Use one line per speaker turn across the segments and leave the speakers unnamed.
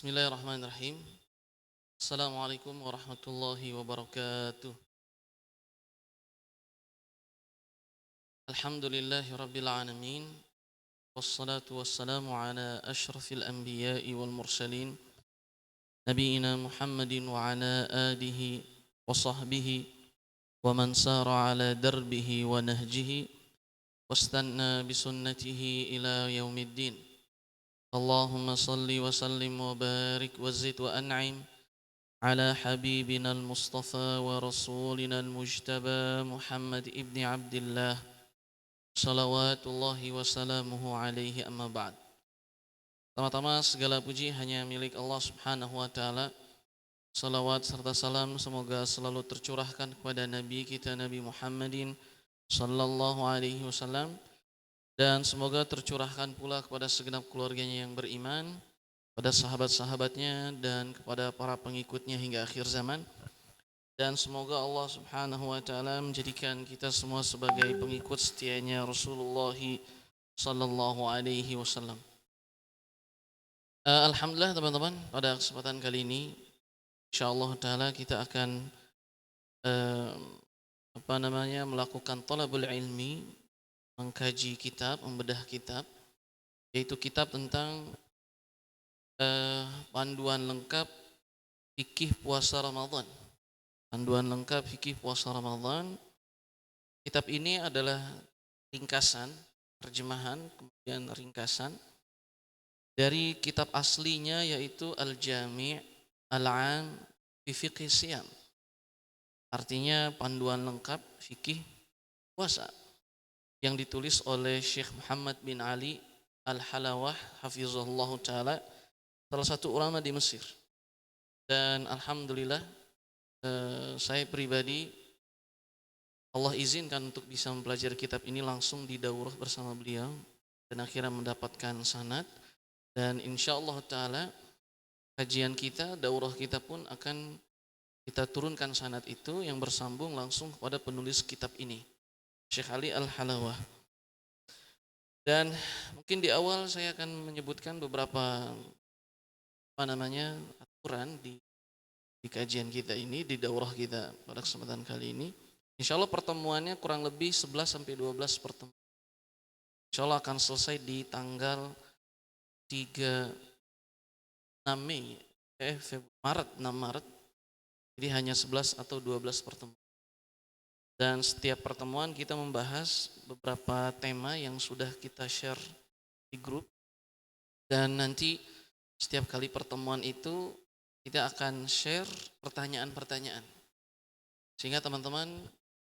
Bismillahirrahmanirrahim. Assalamualaikum warahmatullahi wabarakatuh. Alhamdulillahi rabbil alamin. Wassalatu wassalamu ala ashrafil anbiya'i wal mursalin. Nabiina Muhammadin wa ala alihi wa sahbihi wa man sara ala darbihi wa nahjihi wastanna bisunnatihi ila yaumiddin. Allahumma salli wa sallim wa barik wa zid wa an'im على حبيبنا المصطفى ورسولنا المجتبى محمد ابن عبد الله صلوات الله وسلامه عليه أما بعد. Pertama-tama segala puji hanya milik Allah Subhanahu wa taala. Salawat serta salam semoga selalu tercurahkan kepada nabi kita Nabi Muhammadin sallallahu alaihi wasallam, dan semoga tercurahkan pula kepada segenap keluarganya yang beriman, pada sahabat-sahabatnya dan kepada para pengikutnya hingga akhir zaman. Dan semoga Allah Subhanahu wa taala menjadikan kita semua sebagai pengikut setianya Rasulullah sallallahu alaihi wasallam. Alhamdulillah teman-teman, pada kesempatan kali ini insyaallah taala kita akan uh, melakukan talabul ilmi, mengkaji kitab, membedah kitab, yaitu kitab tentang panduan lengkap fikih puasa Ramadan. Panduan lengkap fikih puasa Ramadan. Kitab ini adalah ringkasan, terjemahan, kemudian ringkasan dari kitab aslinya, yaitu Al-Jami' Al-'Am fi Fiqhi Shiyam. Artinya panduan lengkap fikih puasa, yang ditulis oleh Syekh Muhammad bin Ali Al-Halawah hafizahullah taala, salah satu ulama di Mesir. Dan alhamdulillah saya pribadi Allah izinkan untuk bisa mempelajari kitab ini langsung di daurah bersama beliau, dan akhirnya mendapatkan sanad. Dan insyaallah taala kajian kita, daurah kita pun akan kita turunkan sanad itu yang bersambung langsung kepada penulis kitab ini, Syekh Ali Al-Halawah. Dan mungkin di awal saya akan menyebutkan beberapa aturan di kajian kita ini, di daurah kita pada kesempatan kali ini. Insyaallah pertemuannya kurang lebih 11 sampai 12 pertemuan. Insyaallah akan selesai di tanggal 6 Mei, Maret, 6 Maret. Jadi hanya 11 atau 12 pertemuan. Dan setiap pertemuan kita membahas beberapa tema yang sudah kita share di grup. Dan nanti setiap kali pertemuan itu kita akan share pertanyaan-pertanyaan, sehingga teman-teman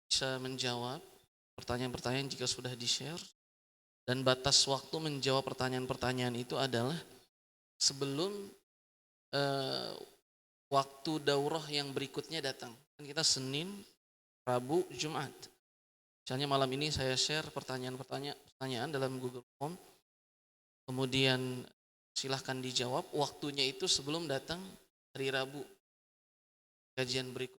bisa menjawab pertanyaan-pertanyaan jika sudah di-share. Dan batas waktu menjawab pertanyaan-pertanyaan itu adalah sebelum waktu daurah yang berikutnya datang. Kan kita Senin, Rabu, Jumat. Misalnya malam ini saya share pertanyaan dalam Google Form, kemudian silahkan dijawab, waktunya itu sebelum datang hari Rabu kajian berikut.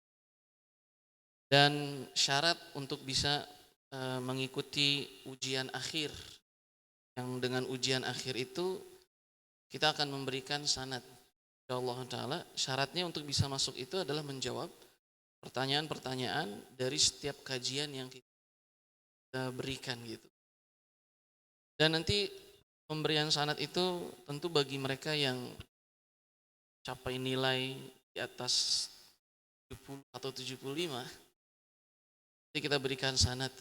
Dan syarat untuk bisa mengikuti ujian akhir, yang dengan ujian akhir itu kita akan memberikan sanad insyaallah taala. Syaratnya untuk bisa masuk itu adalah menjawab pertanyaan-pertanyaan dari setiap kajian yang kita berikan gitu. Dan nanti pemberian sanad itu tentu bagi mereka yang capai nilai di atas 70 atau 75, jadi kita berikan sanad.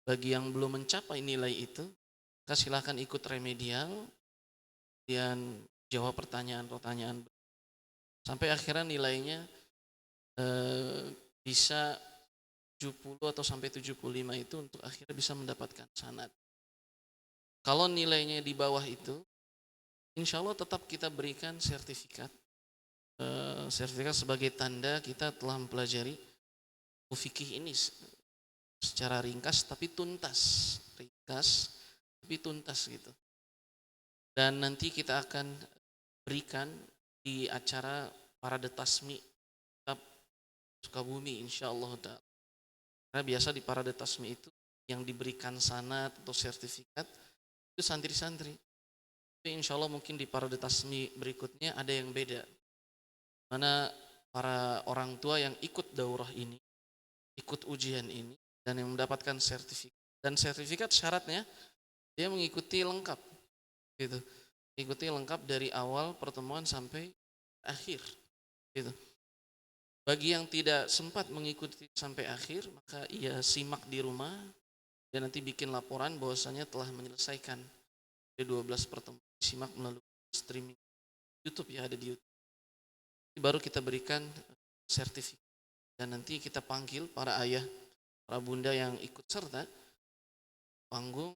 Bagi yang belum mencapai nilai itu, maka silakan ikut remedial, dan jawab pertanyaan-pertanyaan sampai akhirnya nilainya bisa 70 atau sampai 75 itu untuk akhirnya bisa mendapatkan sanad. Kalau nilainya di bawah itu, insya Allah tetap kita berikan sertifikat. Sertifikat sebagai tanda kita telah mempelajari fikih ini secara ringkas tapi tuntas. Ringkas tapi tuntas gitu. Dan nanti kita akan berikan di acara Parade Tasmi Sukabumi insyaallah ta'ala. Karena biasa di Parade Tasmi itu yang diberikan sanad atau sertifikat itu santri-santri. Tapi insya Allah mungkin di parade tasmi berikutnya ada yang beda. Mana para orang tua yang ikut daurah ini, ikut ujian ini, dan yang mendapatkan sertifikat. Dan sertifikat syaratnya dia mengikuti lengkap, gitu. Ikuti lengkap dari awal pertemuan sampai akhir, gitu. Bagi yang tidak sempat mengikuti sampai akhir, maka ia simak di rumah dan nanti bikin laporan bahwasanya telah menyelesaikan 12 pertemuan, simak melalui streaming YouTube ya, ada di YouTube. Baru kita berikan sertifikat dan nanti kita panggil para ayah, para bunda yang ikut serta panggung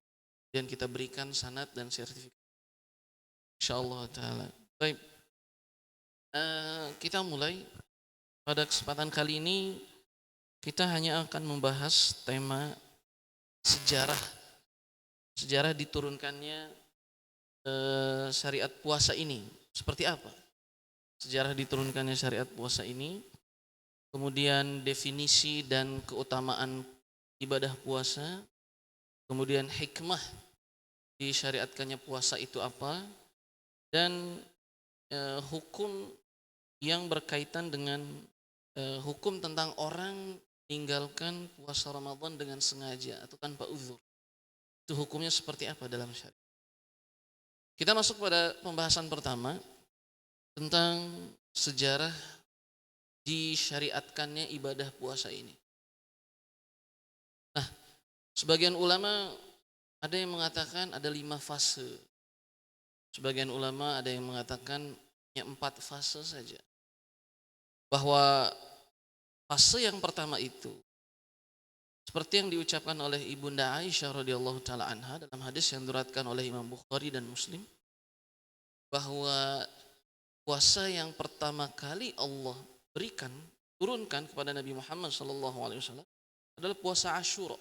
dan kita berikan sanad dan sertifikat. Insyaallah taala. Baik. Kita mulai pada kesempatan kali ini kita hanya akan membahas tema sejarah diturunkannya syariat puasa ini. Seperti apa? Sejarah diturunkannya syariat puasa ini, kemudian definisi dan keutamaan ibadah puasa, kemudian hikmah disyariatkannya puasa itu apa, dan hukum yang berkaitan dengan hukum tentang orang meninggalkan puasa Ramadan dengan sengaja atau tanpa uzur. Itu hukumnya seperti apa dalam syariat. Kita masuk pada pembahasan pertama tentang sejarah disyariatkannya ibadah puasa ini. Nah, sebagian ulama ada yang mengatakan ada 5 fase. Sebagian ulama ada yang mengatakan hanya 4 fase saja. Bahwa fase yang pertama itu seperti yang diucapkan oleh Ibunda Aisyah radhiyallahu taala anha dalam hadis yang diriwayatkan oleh Imam Bukhari dan Muslim, bahwa puasa yang pertama kali Allah turunkan kepada Nabi Muhammad SAW adalah puasa Asyura.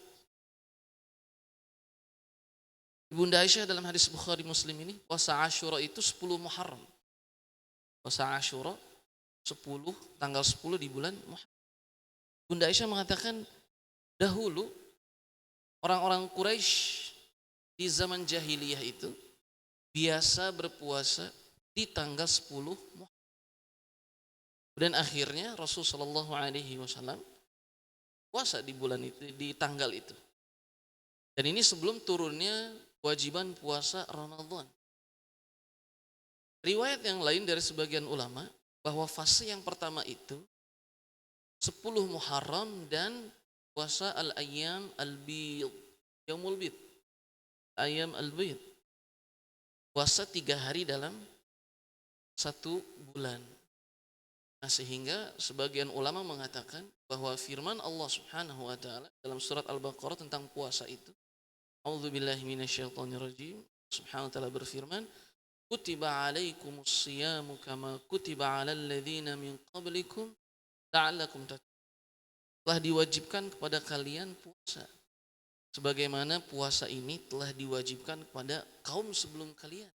Ibunda Aisyah dalam hadis Bukhari Muslim ini, puasa Asyura itu 10 Muharram. Puasa Asyura 10, tanggal 10 di bulan Muharram. Bunda Aisyah mengatakan dahulu orang-orang Quraisy di zaman jahiliyah itu biasa berpuasa di tanggal 10 Muharram. Dan akhirnya Rasulullah SAW puasa di bulan itu, di tanggal itu. Dan ini sebelum turunnya kewajiban puasa Ramadan. Riwayat yang lain dari sebagian ulama bahwa fase yang pertama itu 10 Muharram dan puasa al-ayyam al-bid, yaumul bid, ayyam al-bid. Puasa 3 hari dalam 1 bulan. Nah, sehingga sebagian ulama mengatakan bahwa firman Allah Subhanahu wa taala dalam surat Al-Baqarah tentang puasa itu, A'udzubillahi minasyaitonirrajim. Subhanahu wa taala berfirman, kutiba alaikumus siyamu kama kutiba alal ladzina min qablikum la'allakum tattaqun. Telah diwajibkan kepada kalian puasa sebagaimana puasa ini telah diwajibkan kepada kaum sebelum kalian.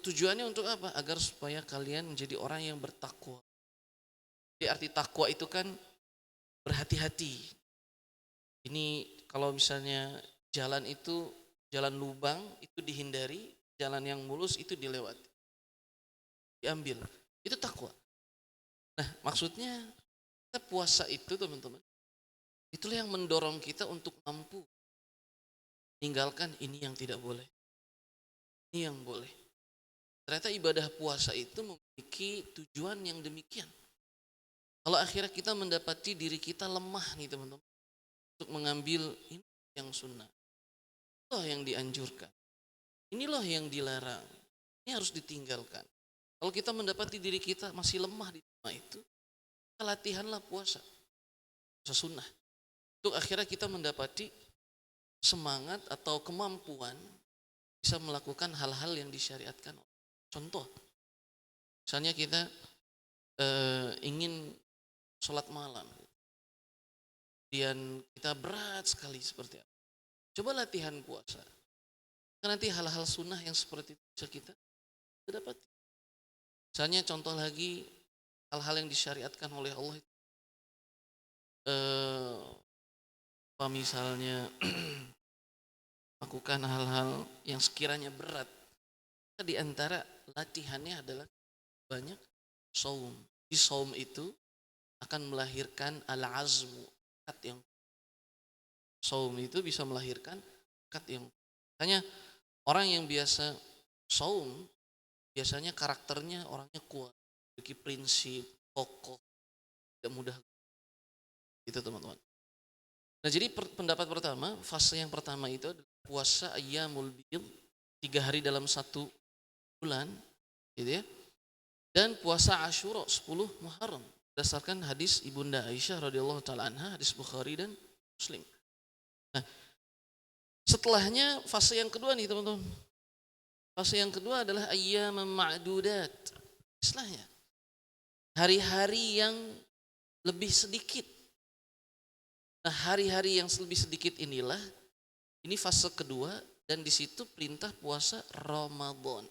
Tujuannya untuk apa? Agar supaya kalian menjadi orang yang bertakwa. Jadi arti takwa itu kan berhati-hati. Ini kalau misalnya jalan itu jalan lubang itu dihindari, jalan yang mulus itu dilewati, diambil. Itu takwa. Nah, maksudnya kita puasa itu teman-teman, itulah yang mendorong kita untuk mampu tinggalkan ini yang tidak boleh, ini yang boleh. Ternyata ibadah puasa itu memiliki tujuan yang demikian. Kalau akhirnya kita mendapati diri kita lemah nih teman-teman, untuk mengambil ini yang sunnah, inilah yang dianjurkan, inilah yang dilarang, ini harus ditinggalkan. Kalau kita mendapati diri kita masih lemah di tema itu, kita latihanlah puasa sunnah. Untuk akhirnya kita mendapati semangat atau kemampuan bisa melakukan hal-hal yang disyariatkan. Contoh, misalnya kita ingin sholat malam, kemudian kita berat sekali seperti apa. Coba latihan puasa. Karena nanti hal-hal sunnah yang seperti itu bisa kita dapat. Misalnya contoh lagi hal-hal yang disyariatkan oleh Allah. Misalnya lakukan hal-hal yang sekiranya berat Di antara latihannya adalah banyak saum. Di saum itu akan melahirkan al-azmu, tekad yang saum itu bisa melahirkan tekad yang makanya orang yang biasa saum biasanya karakternya orangnya kuat, memiliki prinsip, kokoh, tidak mudah gitu teman-teman. Nah jadi pendapat pertama, fase yang pertama itu adalah puasa ayyamul bid, 3 hari dalam 1 bulan, gitu ya. Dan puasa Asyura 10 Muharram berdasarkan hadis Ibunda Aisyah radhiyallahu taala anha, hadis Bukhari dan Muslim. Nah, setelahnya fase yang kedua nih teman-teman. Fase yang kedua adalah ayyam ma'dudat. Istilahnya hari-hari yang lebih sedikit. Nah, hari-hari yang lebih sedikit inilah ini fase kedua dan di situ perintah puasa Ramadan.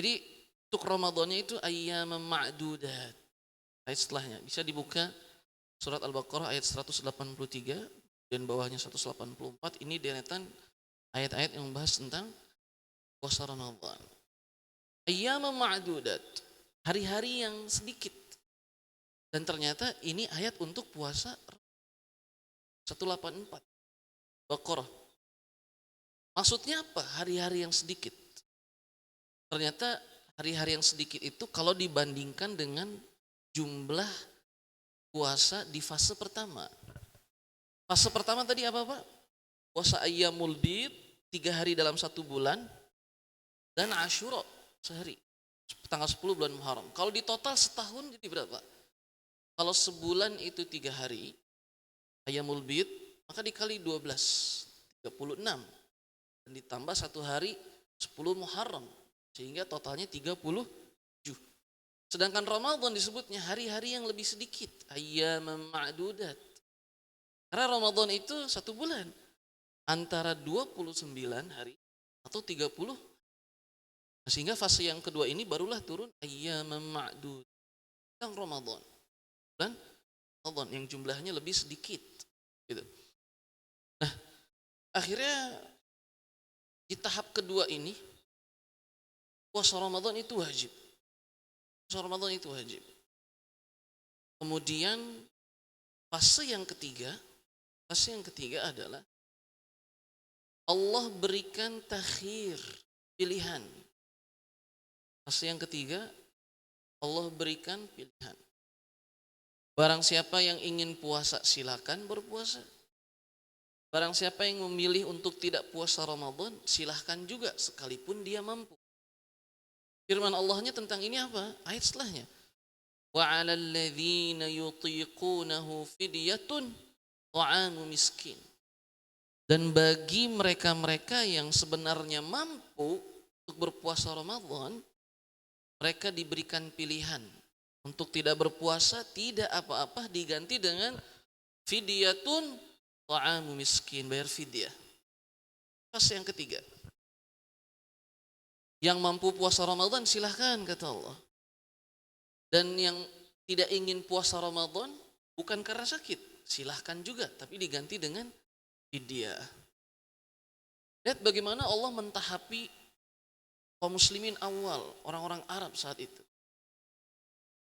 Jadi untuk Ramadannya itu ayyam ma'dudat. Ayat setelahnya bisa dibuka surat Al-Baqarah ayat 183 dan bawahnya 184. Ini deretan ayat-ayat yang membahas tentang puasa Ramadan. Ayyam ma'dudat, hari-hari yang sedikit. Dan ternyata ini ayat untuk puasa 184 Baqarah. Maksudnya apa? Hari-hari yang sedikit. Ternyata hari-hari yang sedikit itu kalau dibandingkan dengan jumlah puasa di fase pertama. Fase pertama tadi apa Pak? Puasa ayyamul bid 3 hari dalam 1 bulan dan Asyura sehari tanggal 10 bulan Muharram. Kalau di total setahun jadi berapa? Kalau sebulan itu 3 hari ayyamul bid, maka dikali 12 36 dan ditambah 1 hari 10 Muharram sehingga totalnya 37. Sedangkan Ramadan disebutnya hari-hari yang lebih sedikit, ayyam ma'dudat. Karena Ramadan itu 1 bulan antara 29 hari atau 30. Sehingga fase yang kedua ini barulah turun ayyam ma'dud. Yang Ramadan. Dan Ramadan yang jumlahnya lebih sedikit gitu. Nah, akhirnya di tahap kedua ini puasa Ramadan itu wajib. Puasa Ramadan itu wajib. Kemudian fase yang ketiga adalah Allah berikan takhir, pilihan. Fase yang ketiga Allah berikan pilihan. Barang siapa yang ingin puasa silakan berpuasa. Barang siapa yang memilih untuk tidak puasa Ramadan silahkan juga sekalipun dia mampu. Firman Allahnya tentang ini apa? Ayat setelahnya. Wa 'alal ladzina yutiqunahu fidyatun ta'amu miskin. Dan bagi mereka-mereka yang sebenarnya mampu untuk berpuasa Ramadan, mereka diberikan pilihan untuk tidak berpuasa, tidak apa-apa diganti dengan fidyatun ta'amu miskin, bayar fidyah. Fase yang ketiga. Yang mampu puasa Ramadan silahkan kata Allah. Dan yang tidak ingin puasa Ramadan bukan karena sakit, silahkan juga tapi diganti dengan fidyah. Lihat bagaimana Allah mentahapi kaum muslimin awal, orang-orang Arab saat itu.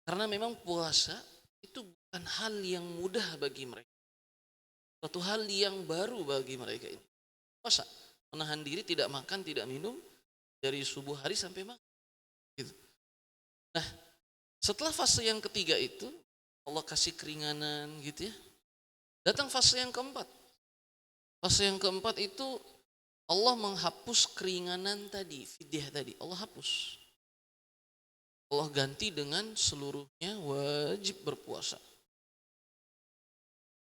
Karena memang puasa itu bukan hal yang mudah bagi mereka. Suatu hal yang baru bagi mereka ini. Puasa, menahan diri tidak makan, tidak minum dari subuh hari sampai maghrib. Gitu. Nah, setelah fase yang ketiga itu Allah kasih keringanan gitu ya. Datang fase yang keempat. Fase yang keempat itu Allah menghapus keringanan tadi, fidyah tadi. Allah hapus. Allah ganti dengan seluruhnya wajib berpuasa.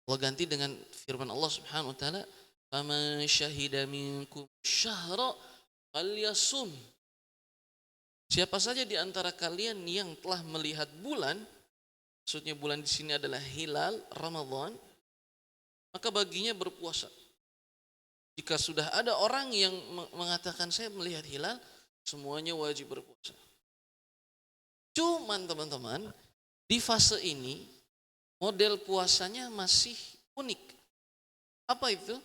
Allah ganti dengan firman Allah Subhanahu wa taala, "Faman syahida minkum syahra falyasum." Siapa saja di antara kalian yang telah melihat bulan, maksudnya bulan di sini adalah hilal Ramadan, maka baginya berpuasa. Jika sudah ada orang yang mengatakan saya melihat hilal, semuanya wajib berpuasa. Cuman teman-teman, di fase ini model puasanya masih unik. Apa itu?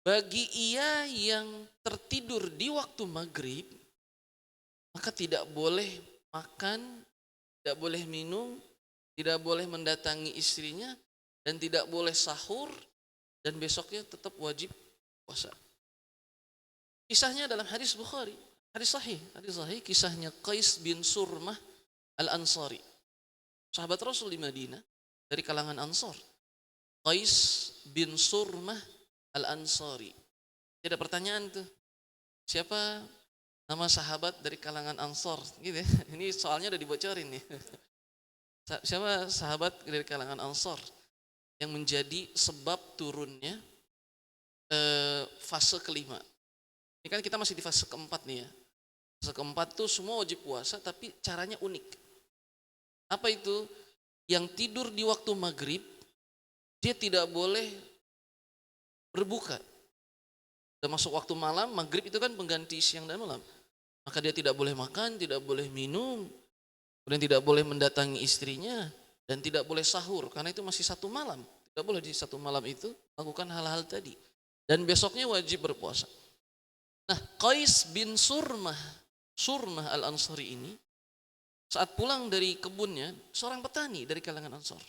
Bagi ia yang tertidur di waktu maghrib, maka tidak boleh makan, tidak boleh minum, tidak boleh mendatangi istrinya, dan tidak boleh sahur, dan besoknya tetap wajib puasa. Kisahnya dalam hadis Bukhari, hadis sahih kisahnya Qais bin Surmah Al-Ansari, sahabat Rasul di Madinah dari kalangan Ansar. Qais bin Surmah Al-Ansari. Tidak pertanyaan tuh, siapa nama sahabat dari kalangan Ansar gitu ya. Ini soalnya udah dibocorin nih. Siapa sahabat dari kalangan Ansar yang menjadi sebab turunnya fase kelima. Ini kan kita masih di fase keempat nih ya. Fase keempat tuh semua wajib puasa tapi caranya unik. Apa itu? Yang tidur di waktu maghrib, dia tidak boleh berbuka. Udah masuk waktu malam, maghrib itu kan pengganti siang dan malam. Maka dia tidak boleh makan, tidak boleh minum, kemudian tidak boleh mendatangi istrinya, dan tidak boleh sahur, karena itu masih satu malam. Tidak boleh di satu malam itu lakukan hal-hal tadi. Dan besoknya wajib berpuasa. Nah, Qais bin Surmah Al-Ansari ini, saat pulang dari kebunnya, seorang petani dari kalangan Ansar.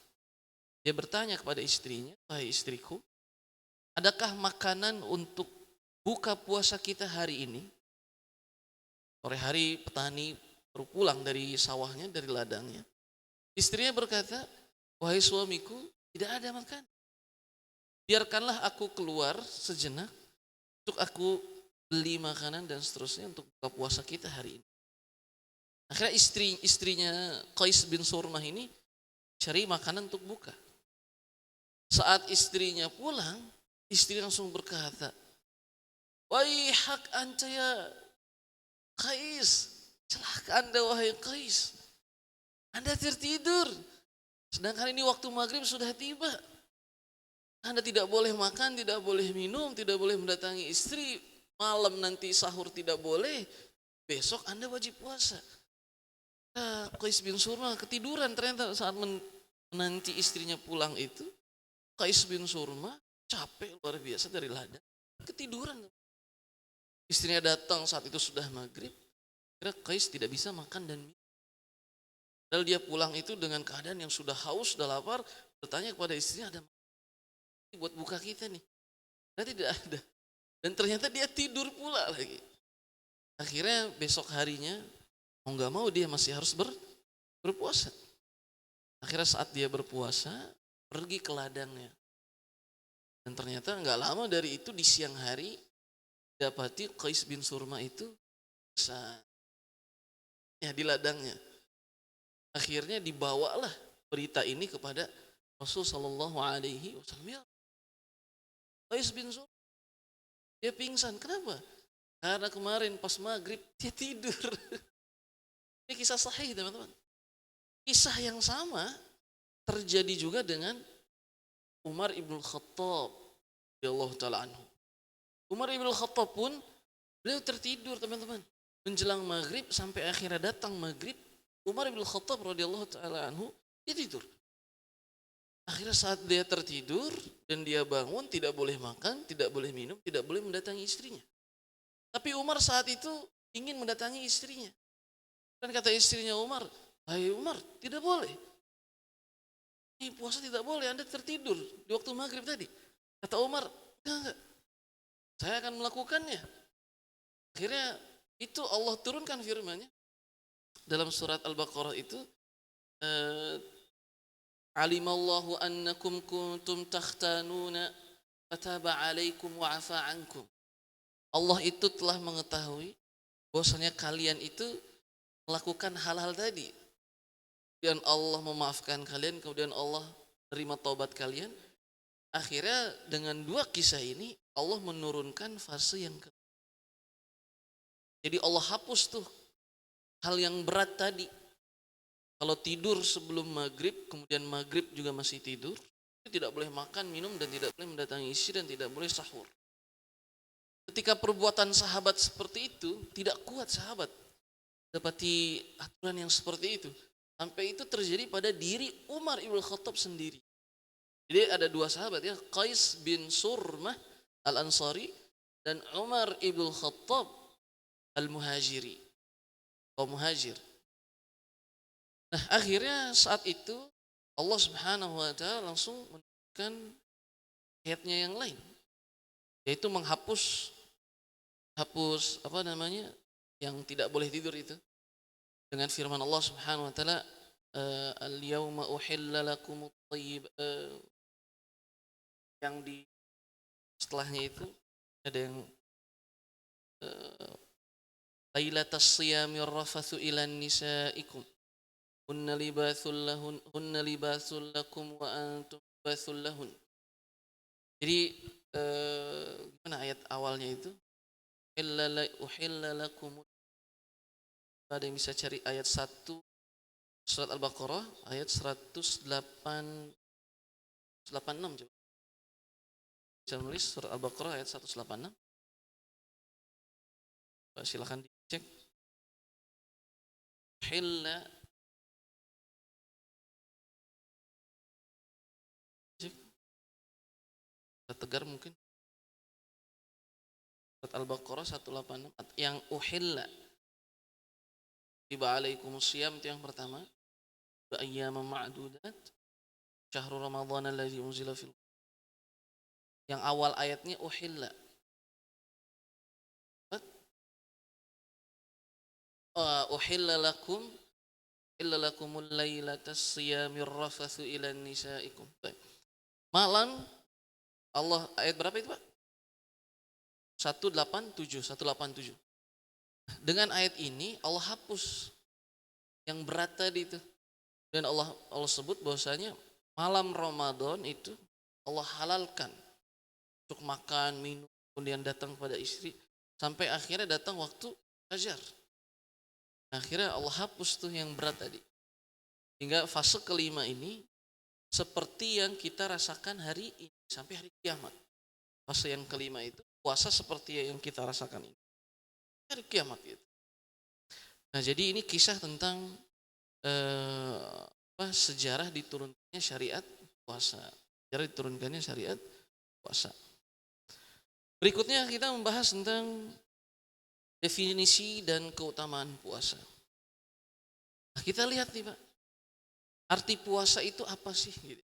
Dia bertanya kepada istrinya, "Wahai istriku, adakah makanan untuk buka puasa kita hari ini?" Sore hari petani baru pulang dari sawahnya, dari ladangnya. Istrinya berkata, "Wahai suamiku, tidak ada makan. Biarkanlah aku keluar sejenak untuk aku beli makanan dan seterusnya untuk buka puasa kita hari ini." Akhirnya istrinya Qais bin Surmah ini cari makanan untuk buka. Saat istrinya pulang, istri langsung berkata, "Waihak anta ya Qais, celaka Anda wahai Qais. Anda tertidur, sedangkan ini waktu maghrib sudah tiba. Anda tidak boleh makan, tidak boleh minum, tidak boleh mendatangi istri. Malam nanti sahur tidak boleh. Besok Anda wajib puasa." Nah, Qais bin Surmah ketiduran ternyata saat menanti istrinya pulang itu. Qais bin Surmah capek luar biasa dari ladang, ketiduran. Istrinya datang saat itu sudah maghrib. Kira Qais tidak bisa makan dan minum. Lalu dia pulang itu dengan keadaan yang sudah haus, sudah lapar, bertanya kepada istrinya, "Ada makanan buat buka kita nih?" Nah, tidak ada. Dan ternyata dia tidur pula lagi. Akhirnya besok harinya, mau gak mau dia masih harus berpuasa. Akhirnya saat dia berpuasa, pergi ke ladangnya. Dan ternyata gak lama dari itu di siang hari, dapati Qais bin Surmah itu bisa ya di ladangnya. Akhirnya dibawalah berita ini kepada Rasul Shallallahu Alaihi Wasallam. "Ya, Qais bin Surmah, dia pingsan. Kenapa? Karena kemarin pas maghrib dia tidur." Ini kisah sahih teman-teman. Kisah yang sama terjadi juga dengan Umar ibn Khattab radhiyallahu taala anhu. Umar ibn Khattab pun beliau tertidur teman-teman. Menjelang maghrib sampai akhirnya datang maghrib, Umar ibn Khattab radhiyallahu taala anhu dia tidur. Akhirnya saat dia tertidur dan dia bangun, tidak boleh makan, tidak boleh minum, tidak boleh mendatangi istrinya. Tapi Umar saat itu ingin mendatangi istrinya. Dan kata istrinya Umar, "Hai Umar, tidak boleh. Ini puasa tidak boleh, Anda tertidur di waktu maghrib tadi." Kata Umar, enggak. Saya akan melakukannya." Akhirnya itu Allah turunkan firman-Nya dalam surat Al-Baqarah itu, "Alimallahu annakum kuntum takhtanuna fataba alaikum wa afa ankum." Allah itu telah mengetahui bahwasanya kalian itu melakukan hal-hal tadi. Kemudian Allah memaafkan kalian, kemudian Allah terima taubat kalian. Akhirnya dengan dua kisah ini Allah menurunkan fase yang kedua. Jadi Allah hapus tuh hal yang berat tadi. Kalau tidur sebelum maghrib, kemudian maghrib juga masih tidur, itu tidak boleh makan, minum, dan tidak boleh mendatangi istri, dan tidak boleh sahur. Ketika perbuatan sahabat seperti itu, tidak kuat sahabat dapati aturan yang seperti itu. Sampai itu terjadi pada diri Umar ibn Khattab sendiri. Jadi ada dua sahabat ya, Qais bin Surmah Al-Ansari dan Umar ibn Khattab Al-Muhajiri, kaum muhajir. Nah, akhirnya saat itu Allah Subhanahu wa taala langsung menurunkan ayatnya yang lain, yaitu hapus apa namanya yang tidak boleh tidur itu dengan firman Allah Subhanahu wa taala, al-yauma uhilla lakumut thayyib, yang di setelahnya itu ada yang lailatas siyamir rafathu ilan nisaikum hunna libasul lakum wa antum libasul lahun. Jadi gimana ayat awalnya itu? Uhilla lakum. Ada yang bisa cari ayat 1 surat Al-Baqarah ayat 186 coba. Bisa menulis surat Al-Baqarah ayat 186. Silakan dicek. Uhilla tegar mungkin. Surat Al-Baqarah 186 yang uhilla tiba alaikumus syiyam itu yang pertama. Wa ayyaman ma'dudat syahrul ramadhan alladzi unzila fil. Yang awal ayatnya uhilla. Uhilla lakumul lailatas siyamir rafathu ila nisaikum. Malam Allah ayat berapa itu, Pak? 187. Dengan ayat ini Allah hapus yang berat tadi itu. Dan Allah sebut bahwasanya malam Ramadan itu Allah halalkan untuk makan, minum, kemudian datang kepada istri sampai akhirnya datang waktu fajar. Akhirnya Allah hapus tuh yang berat tadi. Hingga fase kelima ini seperti yang kita rasakan hari ini sampai hari kiamat. Fase yang kelima itu puasa seperti yang kita rasakan ini hari kiamat gitu. Nah, jadi ini kisah tentang sejarah diturunkannya syariat puasa. Sejarah diturunkannya syariat puasa. Berikutnya kita membahas tentang definisi dan keutamaan puasa. Nah, kita lihat nih Pak, arti puasa itu apa sih? Gitu.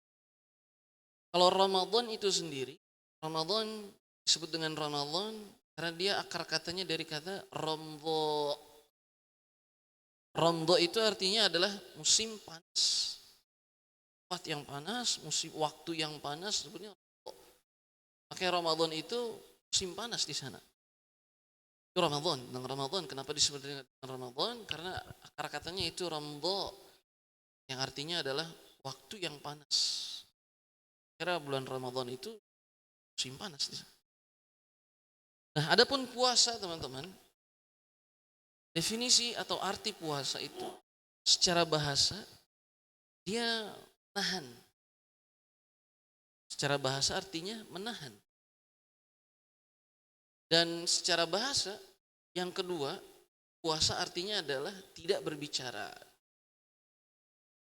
Kalau Ramadan itu sendiri, Ramadan disebut dengan Ramadan karena dia akar katanya dari kata romdo. Romdo itu artinya adalah musim panas. Tempat yang panas, musim waktu yang panas sebutnya romdo. Makanya Ramadan itu musim panas di sana. Itu Ramadan, tentang Ramadan. Kenapa disebut dengan Ramadan? Karena akar katanya itu ramdo, yang artinya adalah waktu yang panas. Karena bulan Ramadan itu musim panas di sana. Nah, adapun puasa teman-teman, definisi atau arti puasa itu secara bahasa dia menahan. Secara bahasa artinya menahan. Dan secara bahasa yang kedua, puasa artinya adalah tidak berbicara.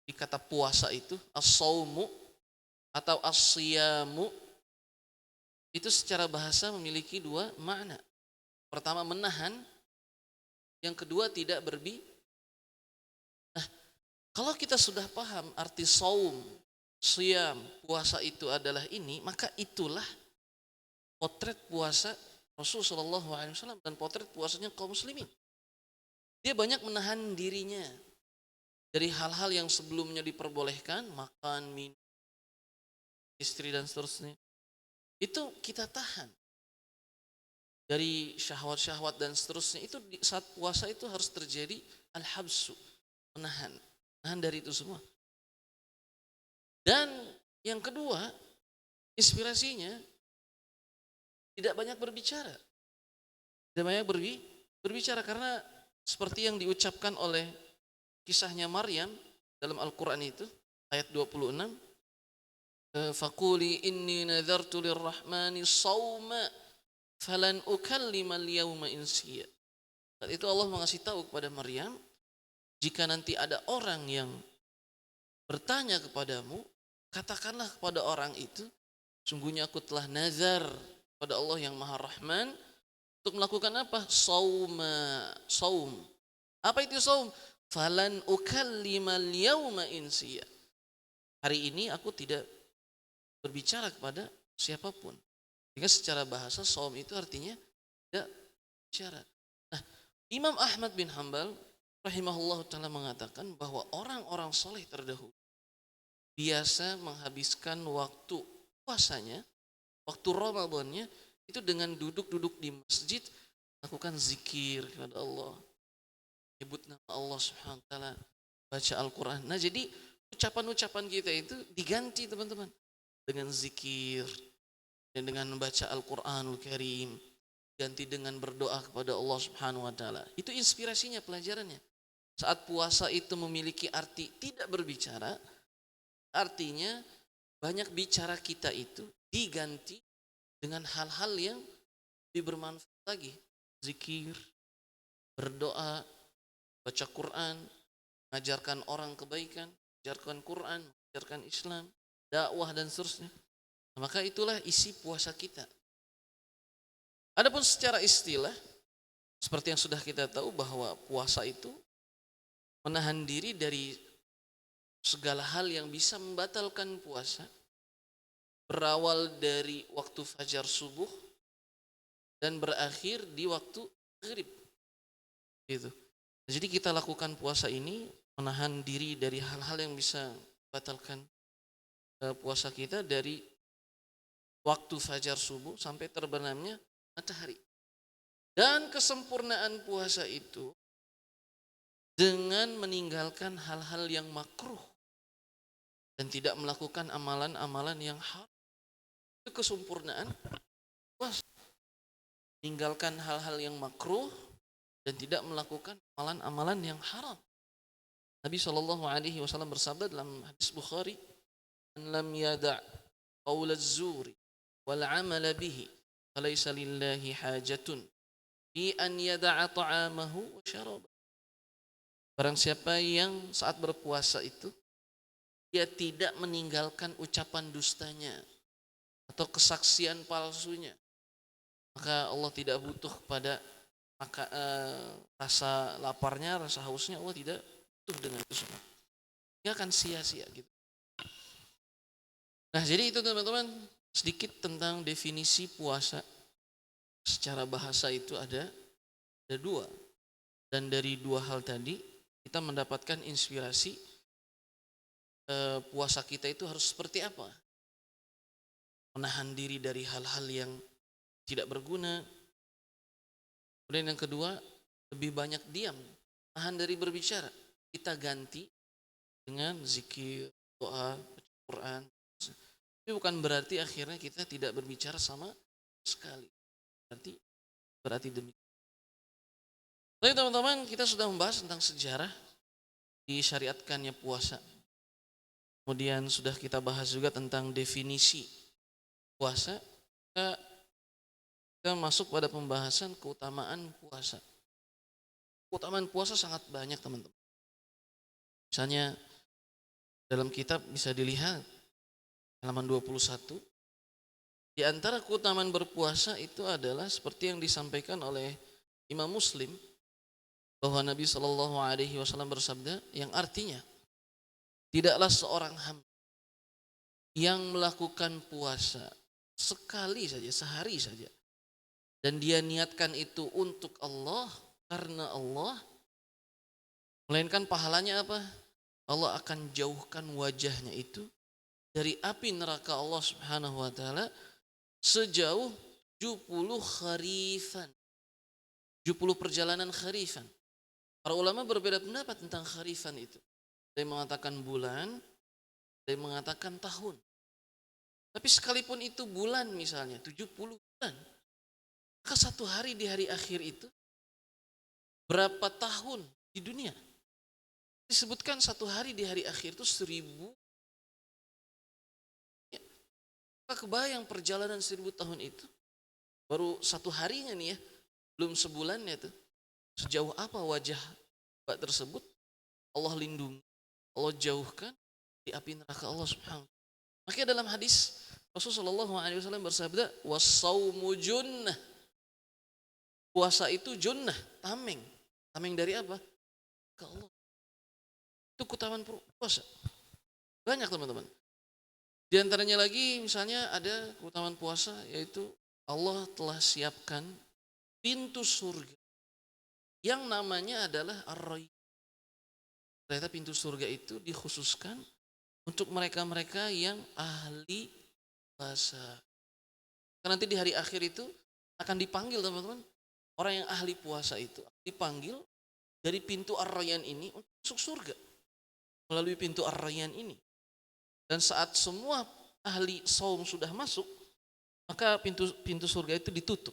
Di kata puasa itu as-saumu atau as-siyamu itu secara bahasa memiliki dua makna. Pertama menahan, yang kedua tidak berbicara. Nah, kalau kita sudah paham arti saum, siyam, puasa itu adalah ini, maka itulah potret puasa Rasulullah SAW dan potret puasanya kaum muslimin. Dia banyak menahan dirinya dari hal-hal yang sebelumnya diperbolehkan, makan, minum, istri dan seterusnya. Itu kita tahan dari syahwat-syahwat dan seterusnya. Itu di saat puasa itu harus terjadi al-habsu, menahan dari itu semua. Dan yang kedua, inspirasinya tidak banyak berbicara. Tidak banyak berbicara karena seperti yang diucapkan oleh kisahnya Maryam dalam Al-Quran itu ayat 26, faquli inni nadartu lirrahmani sawma falan ukallima al-yawma insiya. Saat itu Allah mengasih tahu kepada Maryam, jika nanti ada orang yang bertanya kepadamu, katakanlah kepada orang itu, sungguhnya aku telah nazar kepada Allah yang Maha Rahman untuk melakukan apa? Saum. Apa itu saum? Falan ukallimal yauma insiya. Hari ini aku tidak berbicara kepada siapapun. Sehingga secara bahasa saum itu artinya tidak bicara. Nah, Imam Ahmad bin Hambal rahimahullah ta'ala mengatakan bahwa orang-orang soleh terdahulu biasa menghabiskan waktu puasanya, waktu Ramadannya itu dengan duduk-duduk di masjid, lakukan zikir kepada Allah, nyebut nama Allah Subhanahu wa taala, baca Al-Qur'an. Nah, jadi ucapan-ucapan kita itu diganti teman-teman dengan zikir dan dengan membaca Al-Qur'anul Karim, ganti dengan berdoa kepada Allah Subhanahu wa taala. Itu inspirasinya, pelajarannya. Saat puasa itu memiliki arti tidak berbicara, artinya banyak bicara kita itu diganti dengan hal-hal yang lebih bermanfaat lagi. Zikir, berdoa, baca Quran, mengajarkan orang kebaikan, mengajarkan Quran, mengajarkan Islam, dakwah dan seterusnya. Maka itulah isi puasa kita. Adapun secara istilah, seperti yang sudah kita tahu bahwa puasa itu menahan diri dari segala hal yang bisa membatalkan puasa, berawal dari waktu fajar subuh dan berakhir di waktu maghrib. Gitu. Jadi kita lakukan puasa ini menahan diri dari hal-hal yang bisa membatalkan puasa kita dari waktu fajar subuh sampai terbenamnya matahari. Dan kesempurnaan puasa itu dengan meninggalkan hal-hal yang makruh dan tidak melakukan amalan-amalan yang haram. Itu kesempurnaan puasa. Meninggalkan hal-hal yang makruh dan tidak melakukan amalan-amalan yang haram. Nabi SAW bersabda dalam hadis Bukhari, "Man lam yada' qaul az-zuri wal 'amala bihi, falaysa lillahi hajatun fi an yada'a ta'amahu wa syarabahu." Barang siapa yang saat berpuasa itu dia tidak meninggalkan ucapan dustanya atau kesaksian palsunya, maka Allah tidak butuh pada rasa laparnya, rasa hausnya. Allah tidak butuh dengan itu semua. Dia akan sia-sia gitu. Nah, jadi itu teman-teman sedikit tentang definisi puasa. Secara bahasa itu ada dua. Dan dari dua hal tadi kita mendapatkan inspirasi puasa kita itu harus seperti apa. Menahan diri dari hal-hal yang tidak berguna. Kemudian yang kedua, lebih banyak diam, tahan dari berbicara. Kita ganti dengan zikir, doa, baca Quran. Tapi bukan berarti akhirnya kita tidak berbicara sama sekali. Berarti demikian. Tapi teman-teman, kita sudah membahas tentang sejarah disyariatkannya puasa. Kemudian sudah kita bahas juga tentang definisi puasa. Kita masuk pada pembahasan keutamaan puasa. Keutamaan puasa sangat banyak teman-teman. Misalnya dalam kitab bisa dilihat halaman 21. Di antara keutamaan berpuasa itu adalah seperti yang disampaikan oleh Imam Muslim bahwa Nabi SAW bersabda yang artinya tidaklah seorang hamba yang melakukan puasa sekali saja, sehari saja, dan dia niatkan itu untuk Allah, karena Allah, melainkan pahalanya apa? Allah akan jauhkan wajahnya itu dari api neraka Allah Subhanahu wa taala sejauh 70 kharifan. 70 perjalanan kharifan. Para ulama berbeda pendapat tentang kharifan itu. Ada yang mengatakan bulan, ada yang mengatakan tahun. Tapi sekalipun itu bulan misalnya, 70 bulan. Maka satu hari di hari akhir itu berapa tahun di dunia? Disebutkan satu hari di hari akhir itu 1000. Ya, maka kebayang perjalanan 1000 tahun itu. Baru satu harinya nih ya, belum sebulannya tuh. Sejauh apa wajah Mbak tersebut Allah lindungi, Allah jauhkan di api neraka Allah Subhanahu. Makanya dalam hadis Rasulullah SAW bersabda, "Was-saumu junnah." Puasa itu junnah, tameng. Tameng dari apa? Ke Allah. Itu keutamaan puasa. Banyak teman-teman. Di antaranya lagi misalnya ada keutamaan puasa yaitu Allah telah siapkan pintu surga yang namanya adalah Ar-Rayyan. Ternyata pintu surga itu dikhususkan untuk mereka-mereka yang ahli puasa. Karena nanti di hari akhir itu akan dipanggil teman-teman. Orang yang ahli puasa itu dipanggil dari pintu Ar-Rayyan ini untuk masuk surga. Melalui pintu Ar-Rayyan ini. Dan saat semua ahli saum sudah masuk, maka pintu surga itu ditutup.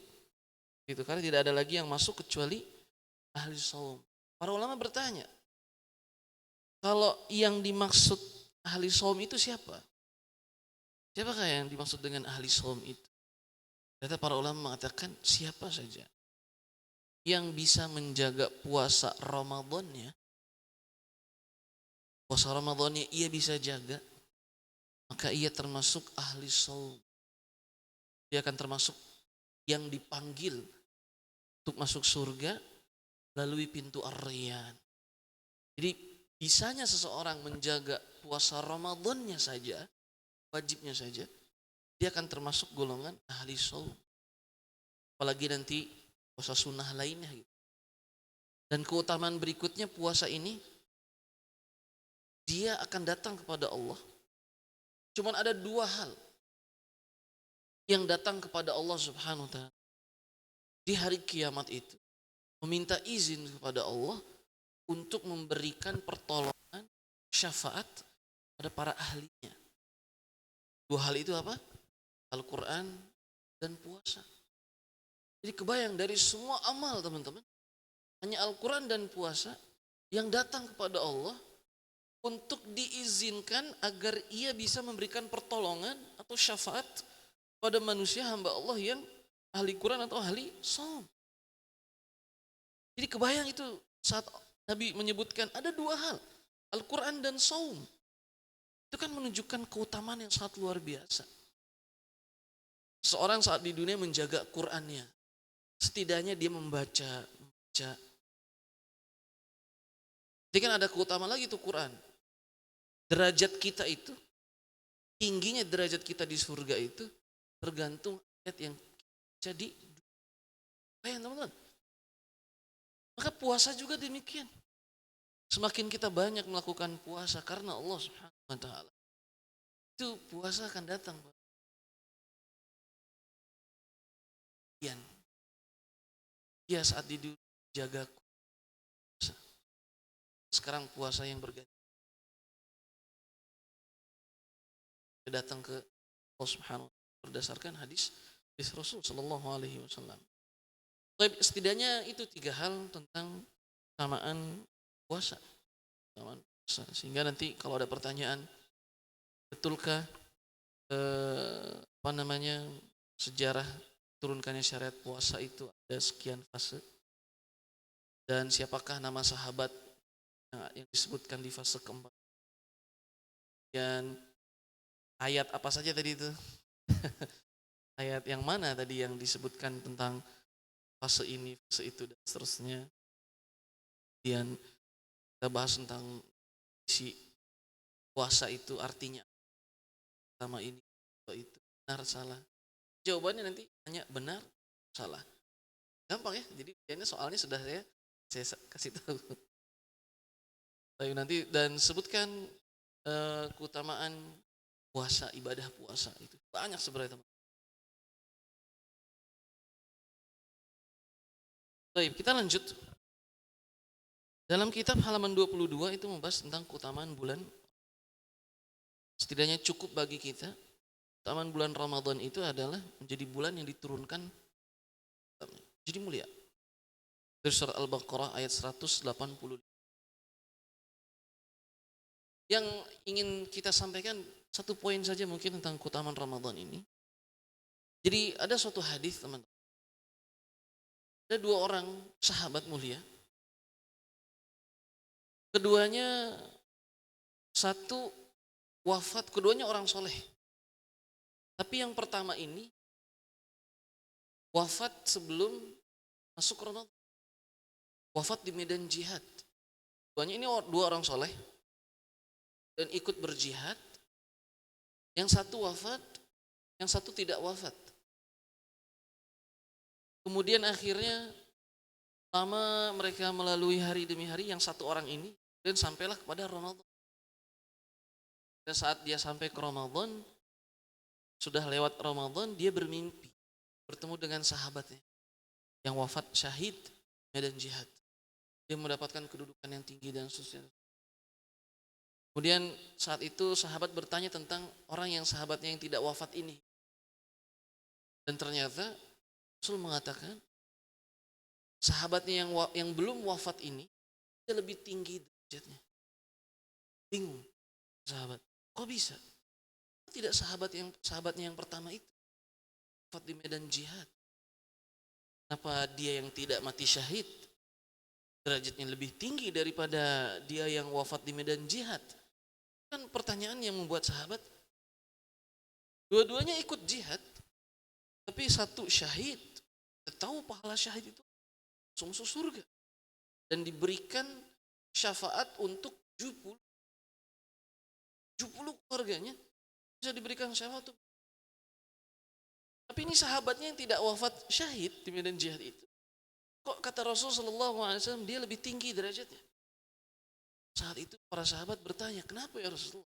Gitu, karena tidak ada lagi yang masuk kecuali ahli saum. Para ulama bertanya, kalau yang dimaksud ahli saum itu siapa? Siapakah yang dimaksud dengan ahli saum itu? Ternyata para ulama mengatakan siapa saja yang bisa menjaga puasa Ramadannya, ia bisa jaga, maka ia termasuk ahli saum. Dia akan termasuk yang dipanggil untuk masuk surga melalui pintu Ar-Rayyan. Jadi bisanya seseorang menjaga puasa Ramadannya saja, wajibnya saja, dia akan termasuk golongan ahli saum. Apalagi nanti puasa sunnah lainnya gitu. Dan keutamaan berikutnya puasa ini, dia akan datang kepada Allah. Cuman ada dua hal yang datang kepada Allah Subhanahu wa ta'ala di hari kiamat itu, meminta izin kepada Allah untuk memberikan pertolongan, syafaat pada para ahlinya. Dua hal itu apa? Al-Quran dan puasa. Jadi kebayang dari semua amal teman-teman, hanya Al-Quran dan puasa yang datang kepada Allah untuk diizinkan agar ia bisa memberikan pertolongan atau syafaat pada manusia hamba Allah yang ahli Quran atau ahli saum. Jadi kebayang itu saat Nabi menyebutkan ada dua hal, Al-Quran dan saum. Itu kan menunjukkan keutamaan yang sangat luar biasa. Seorang saat di dunia menjaga Qurannya, setidaknya dia membaca. Jadi kan ada keutamaan lagi tuh Quran. Derajat kita itu, tingginya derajat kita di surga itu tergantung ayat yang jadi. Bayang teman-teman. Maka puasa juga demikian. Semakin kita banyak melakukan puasa karena Allah Subhanahu wa ta'ala, itu puasa akan datang. Ya saat di dunia jaga puasa. Sekarang puasa yang berganti. Datang ke Allah Subhanahu wa ta'ala berdasarkan hadis Rasul sallallahu alaihi wasallam. Setidaknya itu tiga hal tentang keutamaan puasa. Sehingga nanti kalau ada pertanyaan, betulkah sejarah turunkannya syariat puasa itu ada sekian fase, dan siapakah nama sahabat yang disebutkan di fase keempat, dan ayat apa saja tadi itu ayat yang mana tadi yang disebutkan tentang fase ini, fase itu, dan seterusnya. Kemudian kita bahas tentang isi puasa itu artinya sama ini, itu benar salah. Jawabannya nanti hanya benar salah. Gampang ya. Jadi kayaknya soalnya sudah saya kasih tahu. Tapi nanti dan sebutkan keutamaan puasa, ibadah puasa itu banyak sebenarnya teman. Baik, kita lanjut. Dalam kitab halaman 22 itu membahas tentang keutamaan bulan. Setidaknya cukup bagi kita. Keutamaan bulan Ramadan itu adalah menjadi bulan yang diturunkan jadi mulia. Dari surah Al-Baqarah ayat 180. Yang ingin kita sampaikan satu poin saja mungkin tentang keutamaan Ramadan ini. Jadi ada suatu hadis teman-teman. Ada dua orang sahabat mulia. Keduanya satu wafat, keduanya orang soleh. Tapi yang pertama ini wafat sebelum masuk Ramadan, wafat di medan jihad. Duanya ini dua orang soleh dan ikut berjihad. Yang satu wafat, yang satu tidak wafat. Kemudian akhirnya lama mereka melalui hari demi hari, yang satu orang ini dan sampailah kepada Ramadan. Dan saat dia sampai ke Ramadan, sudah lewat Ramadan, dia bermimpi bertemu dengan sahabatnya yang wafat syahid medan jihad. Dia mendapatkan kedudukan yang tinggi dan seterusnya. Kemudian saat itu sahabat bertanya tentang orang yang sahabatnya yang tidak wafat ini. Dan ternyata Rasul mengatakan sahabatnya yang belum wafat ini dia lebih tinggi derajatnya. Bingung sahabat, kok bisa? Tidak sahabatnya yang pertama itu wafat di medan jihad. Kenapa dia yang tidak mati syahid derajatnya lebih tinggi daripada dia yang wafat di medan jihad? Kan pertanyaan yang membuat sahabat, dua-duanya ikut jihad, tapi satu syahid, tahu pahala syahid itu langsung masuk surga dan diberikan syafaat untuk 70 keluarganya bisa diberikan syafaat. Tapi ini sahabatnya yang tidak wafat syahid di medan jihad itu, kok kata Rasulullah SAW dia lebih tinggi derajatnya? Saat itu para sahabat bertanya, kenapa ya Rasulullah?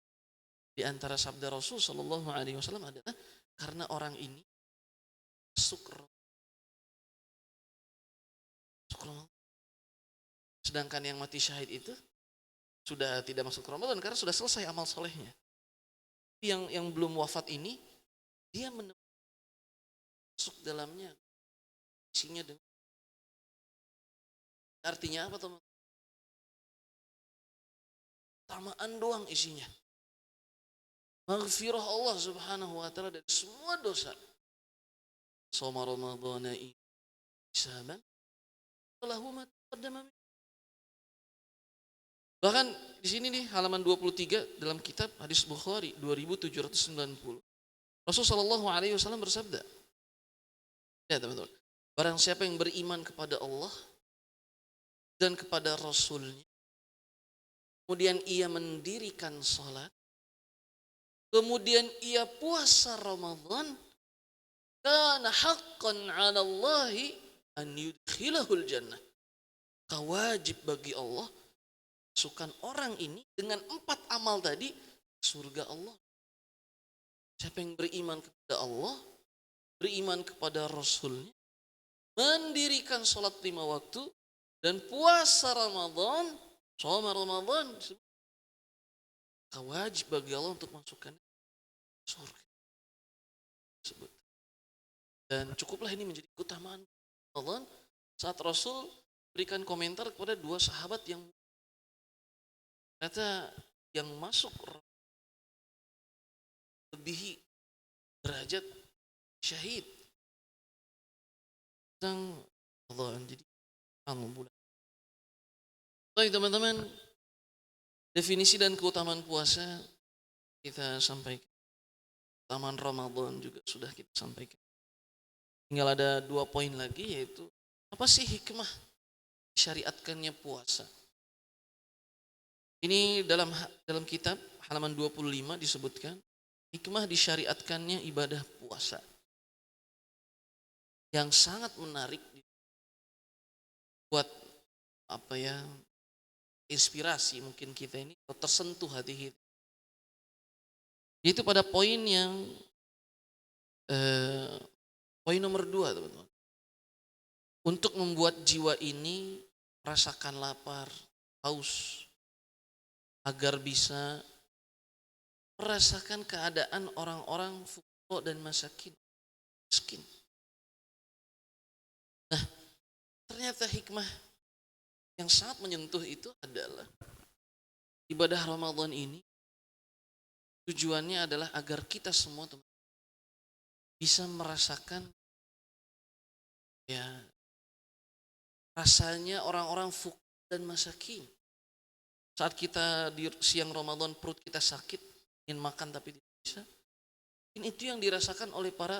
Di antara sabda Rasul Shallallahu Alaihi Wasallam adalah karena orang ini masuk Ramadan. Sedangkan yang mati syahid itu sudah tidak masuk Ramadan karena sudah selesai amal solehnya. Yang belum wafat ini dia masuk dalamnya, isinya dengan artinya apa teman? Tamaan doang isinya. Maghfirah Allah Subhanahu wa taala dari semua dosa. Shoma Ramadhana ihsaban lahu ma taqaddama. Bahkan di sini nih halaman 23 dalam kitab hadis Bukhari 2790. Rasul sallallahu alaihi wasallam bersabda. Ya teman-teman. Barang siapa yang beriman kepada Allah dan kepada Rasulnya, kemudian ia mendirikan sholat, kemudian ia puasa Ramadan, kana haqqan 'ala Allahi an yudkhilahul jannah. Wajib bagi Allah masukkan orang ini dengan 4 amal tadi surga Allah. Siapa yang beriman kepada Allah, beriman kepada Rasulnya, mendirikan sholat 5 waktu dan puasa Ramadan, shoma Ramadan, wajib bagi Allah untuk masukkan surga. Dan cukuplah ini menjadi keutamaan Ramadan saat Rasul berikan komentar kepada 2 sahabat yang ternyata yang masuk lebihi derajat syahid. Dan Allah jadi alhamdulillah. Baik teman-teman, definisi dan keutamaan puasa kita sampaikan. Keutamaan Ramadan juga sudah kita sampaikan. Tinggal ada 2 poin lagi, yaitu apa sih hikmah syariatkannya puasa. Ini dalam kitab halaman 25 disebutkan hikmah disyariatkannya ibadah puasa. Yang sangat menarik buat inspirasi mungkin kita ini tersentuh hati kita. Itu pada poin yang poin nomor 2 teman-teman. Untuk membuat jiwa ini merasakan lapar, haus, agar bisa merasakan keadaan orang-orang fuqara dan miskin. Nah, ternyata hikmah yang sangat menyentuh itu adalah ibadah Ramadan ini tujuannya adalah agar kita semua bisa merasakan rasanya orang-orang fuqara dan miskin. Saat kita di siang Ramadan perut kita sakit, ingin makan tapi tidak bisa. Itu yang dirasakan oleh para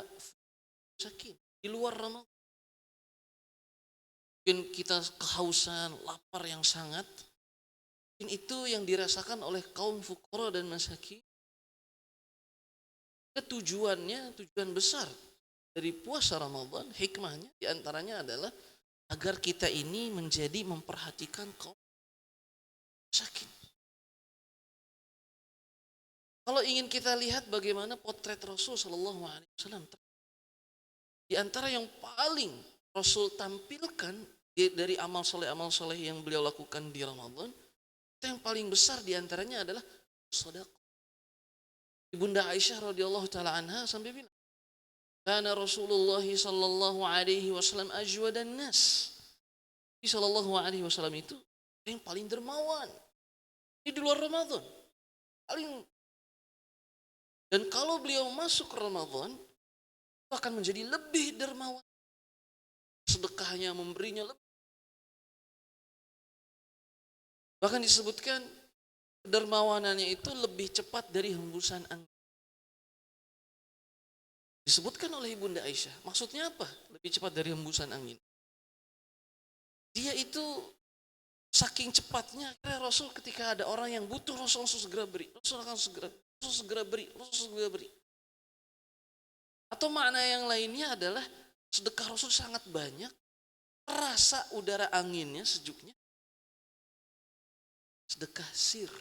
miskin di luar Ramadan. Mungkin kita kehausan, lapar yang sangat. Mungkin itu yang dirasakan oleh kaum fuqara dan masakin. Tujuan besar dari puasa Ramadan, hikmahnya diantaranya adalah agar kita ini menjadi memperhatikan kaum masakin. Kalau ingin kita lihat bagaimana potret Rasul Shallallahu Alaihi Wasallam, di antara yang paling Rasul tampilkan dari amal soleh yang beliau lakukan di Ramadan, itu yang paling besar di antaranya adalah sedekah. Ibunda Aisyah radhiyallahu taala anha sampai bilang, "Kana Rasulullah sallallahu alaihi wasallam ajwadan nas." Sallallahu alaihi wasallam itu yang paling dermawan. Ini di luar Ramadan. Dan kalau beliau masuk ke Ramadan, itu akan menjadi lebih dermawan. Sedekahnya, memberinya lebih. Bahkan disebutkan dermawanannya itu lebih cepat dari hembusan angin. Disebutkan oleh Ibunda Aisyah. Maksudnya apa? Lebih cepat dari hembusan angin. Dia itu saking cepatnya, akhirnya Rasul ketika ada orang yang butuh, Rasul segera beri. Rasul segera beri. Atau makna yang lainnya adalah sedekah Rasul sangat banyak, terasa udara anginnya, sejuknya. Sedekah sir.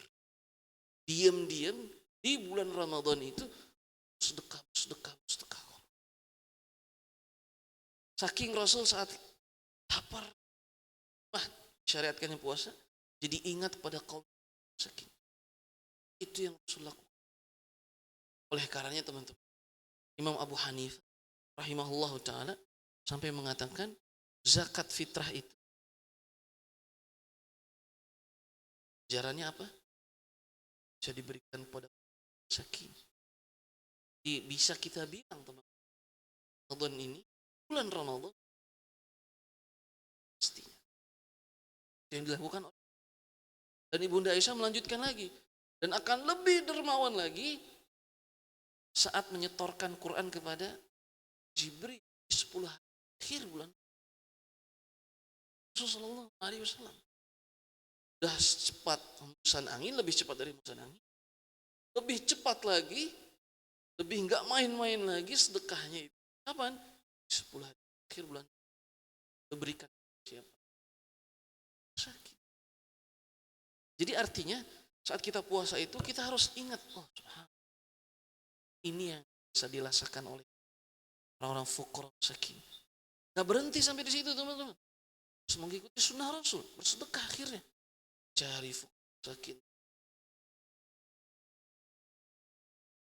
Diam-diam di bulan Ramadan itu sedekah. Saking Rasul saat lapar, syariatkannya puasa, jadi ingat pada kaum miskin. Itu yang Rasul lakukan. Oleh karenanya teman-teman, Imam Abu Hanifah rahimahullahu taala sampai mengatakan zakat fitrah itu ajarannya apa? Bisa diberikan kepada miskin. Bisa kita bilang teman-teman, Ramadan ini, bulan Ramadan, pastinya yang dilakukan. Dan Ibunda Aisyah melanjutkan lagi, dan akan lebih dermawan lagi saat menyetorkan Quran kepada Jibril di 10 hari akhir bulan. Rasulullah SAW sudah cepat hembusan angin, lebih cepat dari hembusan angin, lebih cepat lagi, lebih enggak main-main lagi sedekahnya itu. Kapan? 10 hari akhir bulan. Diberikan siapa? Sakit. Jadi artinya saat kita puasa itu kita harus ingat, oh subhanallah, ini yang bisa dirasakan oleh orang-orang fuqara miskin. Gak berhenti sampai di situ teman-teman. Terus mengikuti sunnah Rasul, bersedekah akhirnya. Cari fuqara miskin.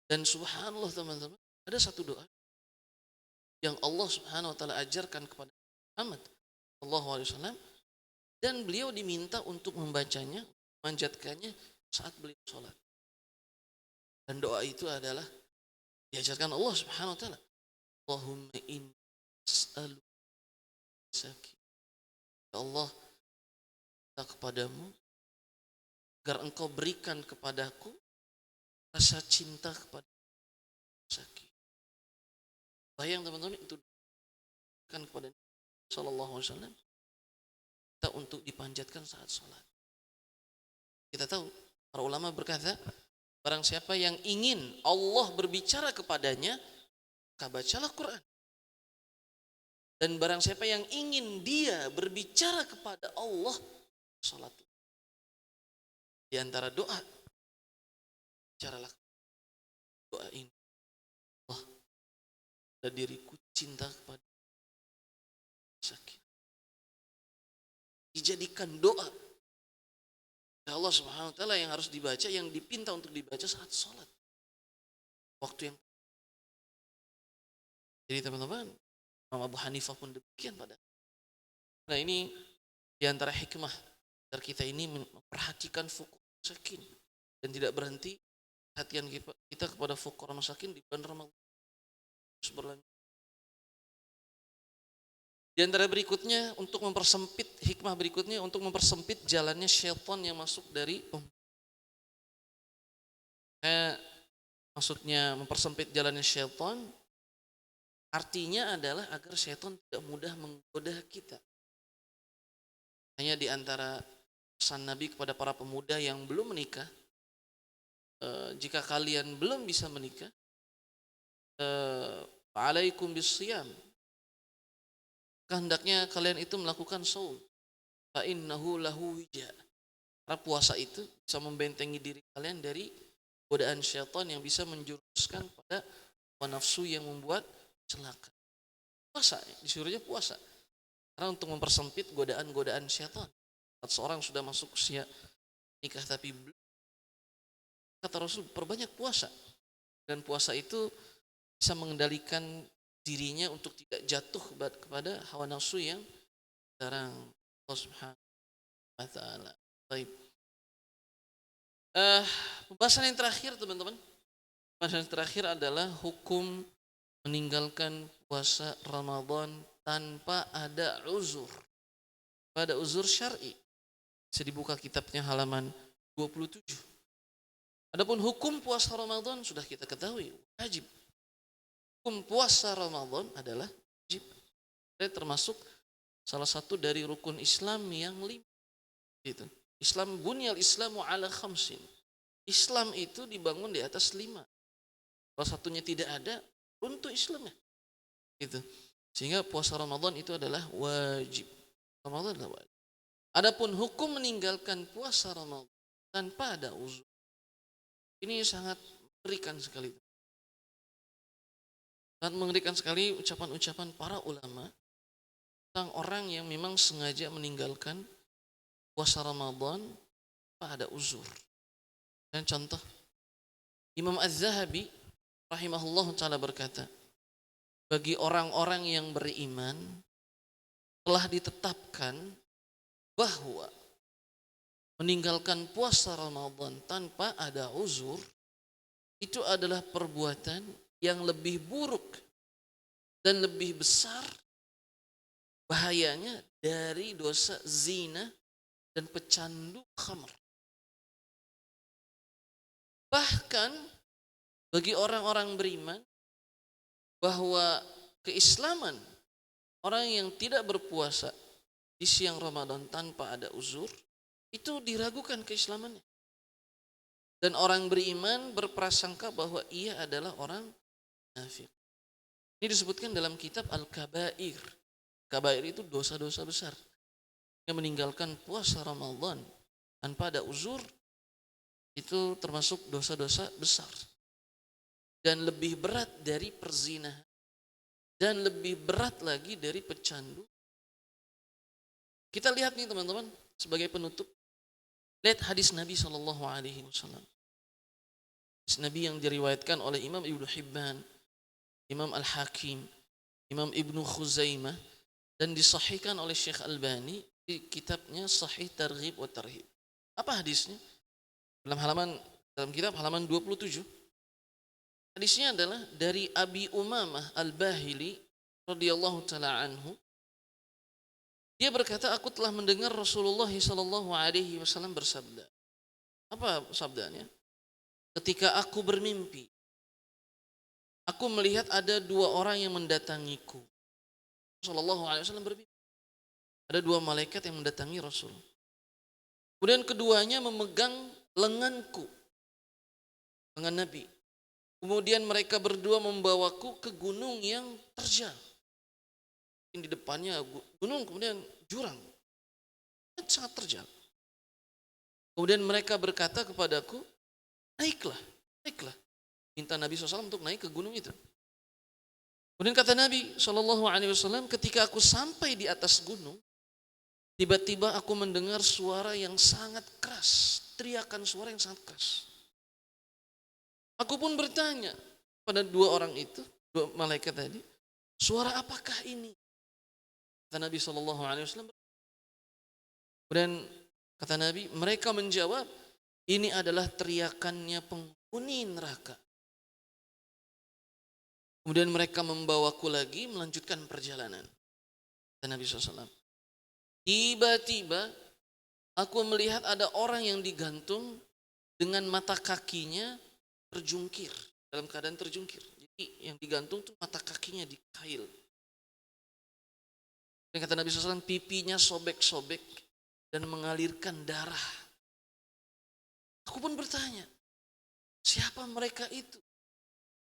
Dan subhanallah teman-teman, ada satu doa yang Allah subhanahu wa ta'ala ajarkan kepada Muhammad sallallahu alaihi wasallam, dan beliau diminta untuk membacanya, memanjatkannya saat beliau sholat. Dan doa itu adalah diajarkan Allah subhanahu wa ta'ala, Allahumma inni as'aluka sakin. Ya Allah, minta kepadamu agar engkau berikan kepadaku rasa cinta kepada sakin. Bayang teman-teman, itu kan kepada sallallahu alaihi wasallam kita untuk dipanjatkan saat sholat. Kita tahu para ulama berkata, barang siapa yang ingin Allah berbicara kepadanya, maka bacalah Quran. Dan barang siapa yang ingin dia berbicara kepada Allah, sholat. Di antara doa, bicaralah doa ini. Allah, dan diriku cinta kepada sakit. Dijadikan doa Allah subhanahu wa ta'ala yang harus dibaca, yang dipinta untuk dibaca saat sholat. Waktu yang. Jadi teman-teman, Imam Abu Hanifah pun demikian pada. Nah ini diantara hikmah agar kita ini memperhatikan fuqara masakin dan tidak berhenti perhatian kita kepada fuqara masakin di bulan Ramadan. Terus berlanjut. Di antara berikutnya, untuk mempersempit, hikmah berikutnya untuk mempersempit jalannya syaitan yang masuk dari maksudnya mempersempit jalannya syaitan, artinya adalah agar syaitan tidak mudah menggoda kita. Hanya di antara pesan Nabi kepada para pemuda yang belum menikah, jika kalian belum bisa menikah, alaikum bisiyam, hendaknya kalian itu melakukan saum, fa innahu lahu wija. Karena puasa itu bisa membentengi diri kalian dari godaan syaitan yang bisa menjuruskan pada nafsu yang membuat celaka. Puasa, disuruhnya puasa. Karena untuk mempersempit godaan-godaan syaitan. Saat seorang sudah masuk usia nikah tapi belum, kata Rasul, perbanyak puasa. Dan puasa itu bisa mengendalikan dirinya untuk tidak jatuh kepada hawa nafsu yang sekarang Allah Subhanahu wa taala. Baik. Pembahasan yang terakhir, teman-teman. Pembahasan yang terakhir adalah hukum meninggalkan puasa Ramadan tanpa ada uzur. Pada uzur syar'i. Bisa dibuka kitabnya halaman 27. Adapun hukum puasa Ramadan sudah kita ketahui, wajib. Hukum puasa Ramadan adalah wajib. Ini termasuk salah satu dari rukun Islam yang 5. Gitu. Islam, bunyal Islamu ala khamsin. Islam itu dibangun di atas 5. Kalau satunya tidak ada, runtuh Islamnya. Gitu. Sehingga puasa Ramadan itu adalah wajib. Ramadan adalah wajib. Adapun hukum meninggalkan puasa Ramadan tanpa ada uzur, ini sangat mengerikan sekali. Sangat mengerikan sekali ucapan-ucapan para ulama tentang orang yang memang sengaja meninggalkan puasa Ramadan tanpa ada uzur. Dan contoh, Imam Az-Zahabi rahimahullah ta'ala berkata, bagi orang-orang yang beriman telah ditetapkan bahwa meninggalkan puasa Ramadan tanpa ada uzur itu adalah perbuatan yang lebih buruk dan lebih besar bahayanya dari dosa zina dan pecandu khamr. Bahkan bagi orang-orang beriman bahwa keislaman orang yang tidak berpuasa di siang Ramadan tanpa ada uzur itu diragukan keislamannya. Dan orang beriman berprasangka bahwa ia adalah orang munafik. Ini disebutkan dalam kitab Al-Kabair. Kabair itu dosa-dosa besar. Yang meninggalkan puasa Ramadan tanpa ada uzur itu termasuk dosa-dosa besar. Dan lebih berat dari perzinahan. Dan lebih berat lagi dari pecandu. Kita lihat nih teman-teman, sebagai penutup, lihat hadis Nabi SAW. Hadis Nabi yang diriwayatkan oleh Imam Ibnu Hibban, Imam Al-Hakim, Imam Ibnu Khuzaimah, dan disahihkan oleh Syekh Albani di kitabnya Sahih Targhib wa Tarhib. Apa hadisnya? Dalam kitab halaman 27. Hadisnya adalah dari Abi Umamah Al-Bahili radhiyallahu taala anhu. Dia berkata, aku telah mendengar Rasulullah SAW bersabda. Apa sabdanya? Ketika aku bermimpi, aku melihat ada 2 orang yang mendatangiku. Rasulullah SAW bermimpi. Ada 2 malaikat yang mendatangi Rasul. Kemudian keduanya memegang lenganku, lengan Nabi. Kemudian mereka berdua membawaku ke gunung yang terjal. Di depannya gunung, kemudian jurang. Sangat terjal. Kemudian mereka berkata kepadaku, naiklah, naiklah. Minta Nabi SAW untuk naik ke gunung itu. Kemudian kata Nabi SAW, ketika aku sampai di atas gunung, tiba-tiba aku mendengar suara yang sangat keras. Teriakan suara yang sangat keras. Aku pun bertanya pada 2 orang itu, 2 malaikat tadi, suara apakah ini? Kata Nabi SAW. Kemudian kata Nabi, mereka menjawab, ini adalah teriakannya penghuni neraka. Kemudian mereka membawaku lagi melanjutkan perjalanan. Kata Nabi SAW. Tiba-tiba aku melihat ada orang yang digantung dengan mata kakinya terjungkir. dalam keadaan terjungkir. Jadi yang digantung tuh mata kakinya di kail. Dan kata Nabi SAW, pipinya sobek-sobek dan mengalirkan darah. Aku pun bertanya, siapa mereka itu?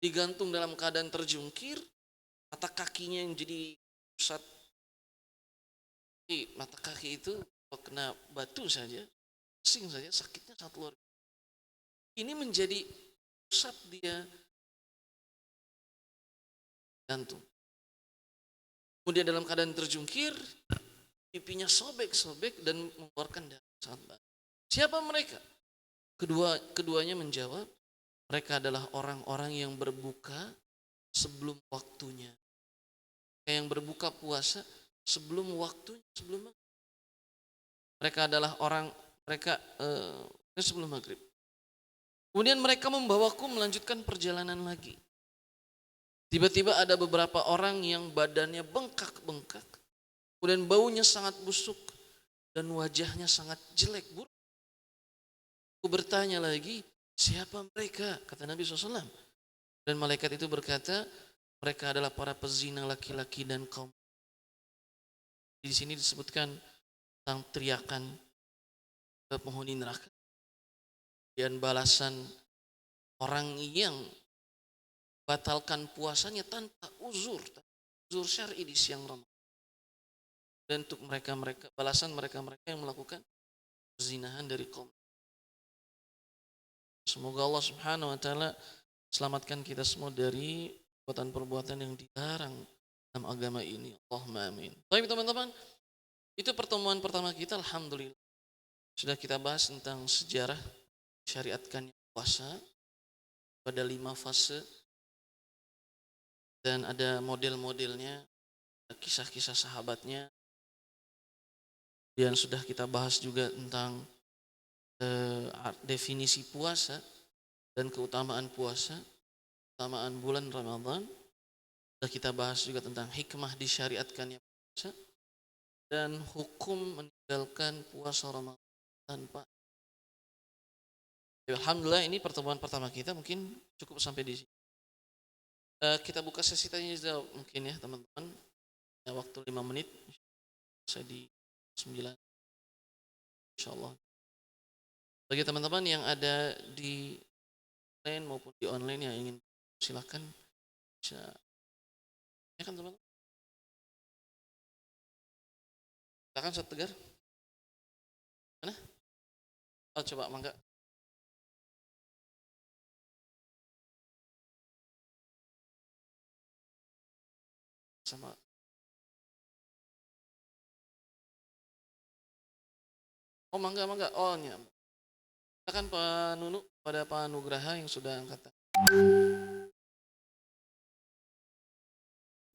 Digantung dalam keadaan terjungkir, mata kakinya yang jadi pusat. Mata kaki itu kalau kena batu saja, pusing saja, sakitnya sangat luar biasa. Ini menjadi pusat dia gantung. Kemudian dalam keadaan terjungkir, pipinya sobek-sobek dan mengeluarkan darah sangat banyak. Siapa mereka? Keduanya menjawab, mereka adalah orang-orang yang berbuka sebelum waktunya. Kayak yang berbuka puasa sebelum waktunya, mereka adalah mereka sebelum maghrib. Kemudian mereka membawaku melanjutkan perjalanan lagi. Tiba-tiba ada beberapa orang yang badannya bengkak-bengkak, kemudian baunya sangat busuk dan wajahnya sangat jelek buruk. Aku bertanya lagi, siapa mereka? Kata Nabi SAW. Dan malaikat itu berkata, mereka adalah para pezina laki-laki dan kaum. Di sini disebutkan tentang teriakan penghuni neraka dan balasan orang yang batalkan puasanya tanpa uzur syar'i di siang Ramadan. Dan untuk mereka balasan mereka yang melakukan perzinahan dari kaum. Semoga Allah Subhanahu wa taala selamatkan kita semua dari perbuatan-perbuatan yang dilarang dalam agama ini. Allahumma amin. Baik teman-teman, itu pertemuan pertama kita, alhamdulillah. Sudah kita bahas tentang sejarah syariatkannya puasa pada 5 fase dan ada model-modelnya, kisah-kisah sahabatnya. Dan sudah kita bahas juga tentang definisi puasa dan keutamaan puasa, keutamaan bulan Ramadan. Sudah kita bahas juga tentang hikmah disyariatkannya puasa dan hukum meninggalkan puasa Ramadan tanpa. Alhamdulillah, ini pertemuan pertama kita, mungkin cukup sampai di sini. Kita buka sesi tanya jawab mungkin ya teman-teman. Ya, waktu 5 menit. Saya di 9 insyaallah. Bagi teman-teman yang ada di online maupun di online yang ingin, silakan bisa. Ya kan teman-teman? Silakan Ustaz Tegar. Mana? Oh, coba mangga. Sama. Oh, mangga. Oh, ya. Silakan Pak Nunu pada Pak Nugraha yang sudah angkat.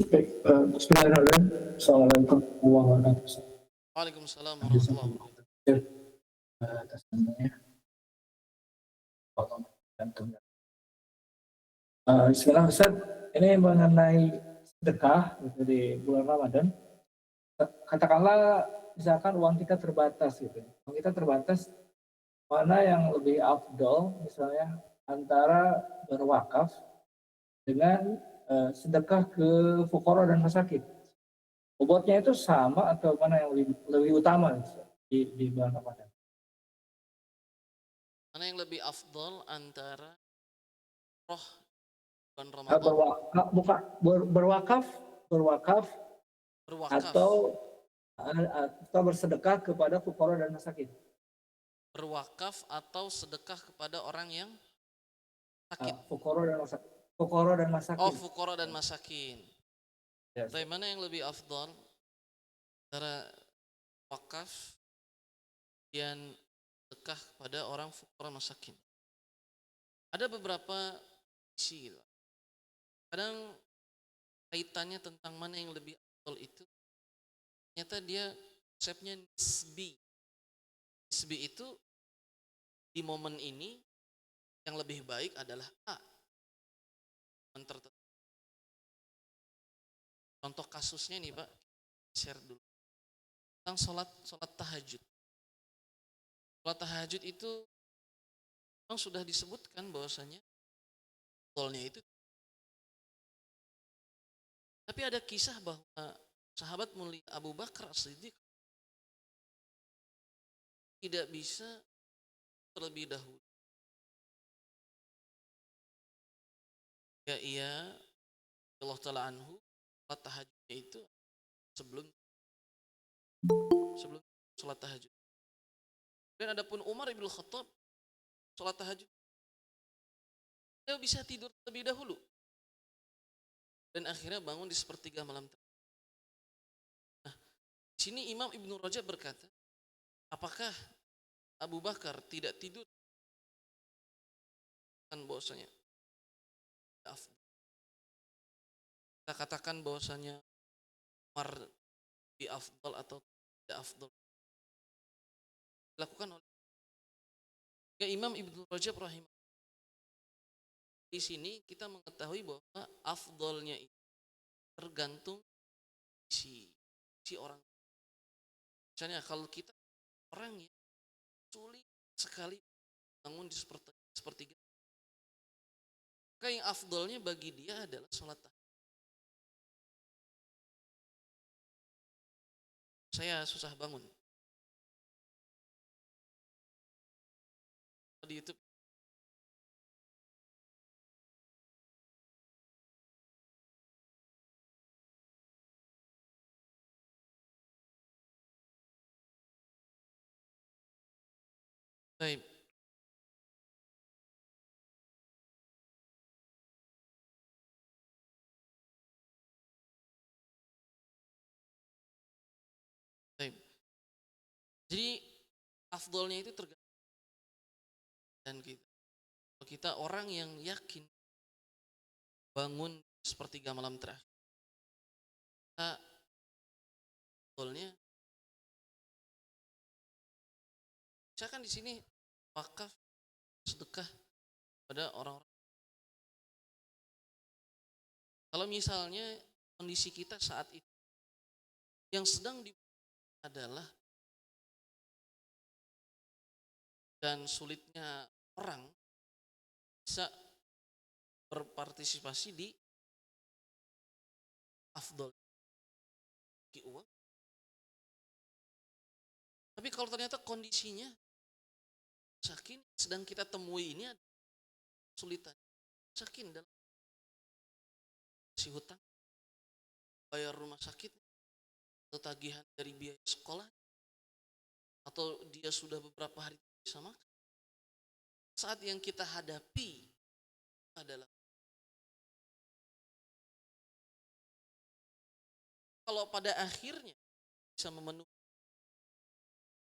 Baik, bismillahirrahmanirrahim. Assalamualaikum warahmatullahi wabarakatuh.
Waalaikumsalam warahmatullahi wabarakatuh.
Atas namanya, Allah membantu. Bismillah Ustaz, ini mengenai sedekah gitu, di bulan Ramadan. Katakanlah misalkan uang kita terbatas gitu. Uang kita terbatas, mana yang lebih afdol misalnya antara berwakaf dengan sedekah ke fuqara dan masakin? Bobotnya itu sama atau mana yang lebih utama di bulan Ramadan?
Mana yang lebih afdol antara roh bulan Ramadan?
Berwakaf
Berwakaf
atau bersedekah kepada fuqara dan masakin.
berwakaf atau sedekah kepada orang yang sakit.
Fuqara dan masakin.
Oh, fuqara dan masakin.
Ya,
Tapi mana yang lebih afdal antara wakaf dan sedekah kepada orang fuqara masakin? Ada beberapa isi. Kadang kaitannya tentang mana yang lebih afdal itu ternyata dia konsepnya nisbi. Nisbi itu di momen ini yang lebih baik adalah A. Contoh kasusnya nih Pak, share dulu tentang sholat tahajud. Sholat tahajud itu memang sudah disebutkan bahwasanya afdolnya itu. Tapi ada kisah bahwa sahabat mulia Abu Bakar As-Siddiq tidak bisa terlebih dahulu. Ya ia Allah Ta'ala anhu salat tahajudnya itu sebelum sebelum salat tahajud. Dan adapun Umar ibn Khattab salat tahajud dia bisa tidur terlebih dahulu dan akhirnya bangun di sepertiga malam terakhir. Nah, di sini Imam Ibnu Rajab berkata, apakah Abu Bakar tidak tidur? Kan bahwasanya kita katakan bahwasanya Umar di afdal atau tidak afdal dilakukan oleh Imam Ibnu Rajab rahimah. Di sini kita mengetahui bahwa afdalnya itu tergantung si orang. Misalnya kalau kita orang yang sulit sekali bangun di sepertiga, maka yang afdalnya bagi dia adalah sholat tahajud. Saya susah bangun di YouTube. Baik. Baik. Jadi afdalnya itu tergantung dan kita. Kalau kita orang yang yakin bangun sepertiga malam terakhir, kita afdalnya misalkan di sini wakaf sedekah pada orang-orang. Kalau misalnya kondisi kita saat itu yang sedang adalah dan sulitnya orang bisa berpartisipasi di afdol di uang. Tapi kalau ternyata kondisinya sakin sedang kita temui ini ada kesulitan, sakin dalam si hutang, bayar rumah sakit, atau tagihan dari biaya sekolah, atau dia sudah beberapa hari bisa makan. Saat yang kita hadapi adalah kalau pada akhirnya bisa memenuhi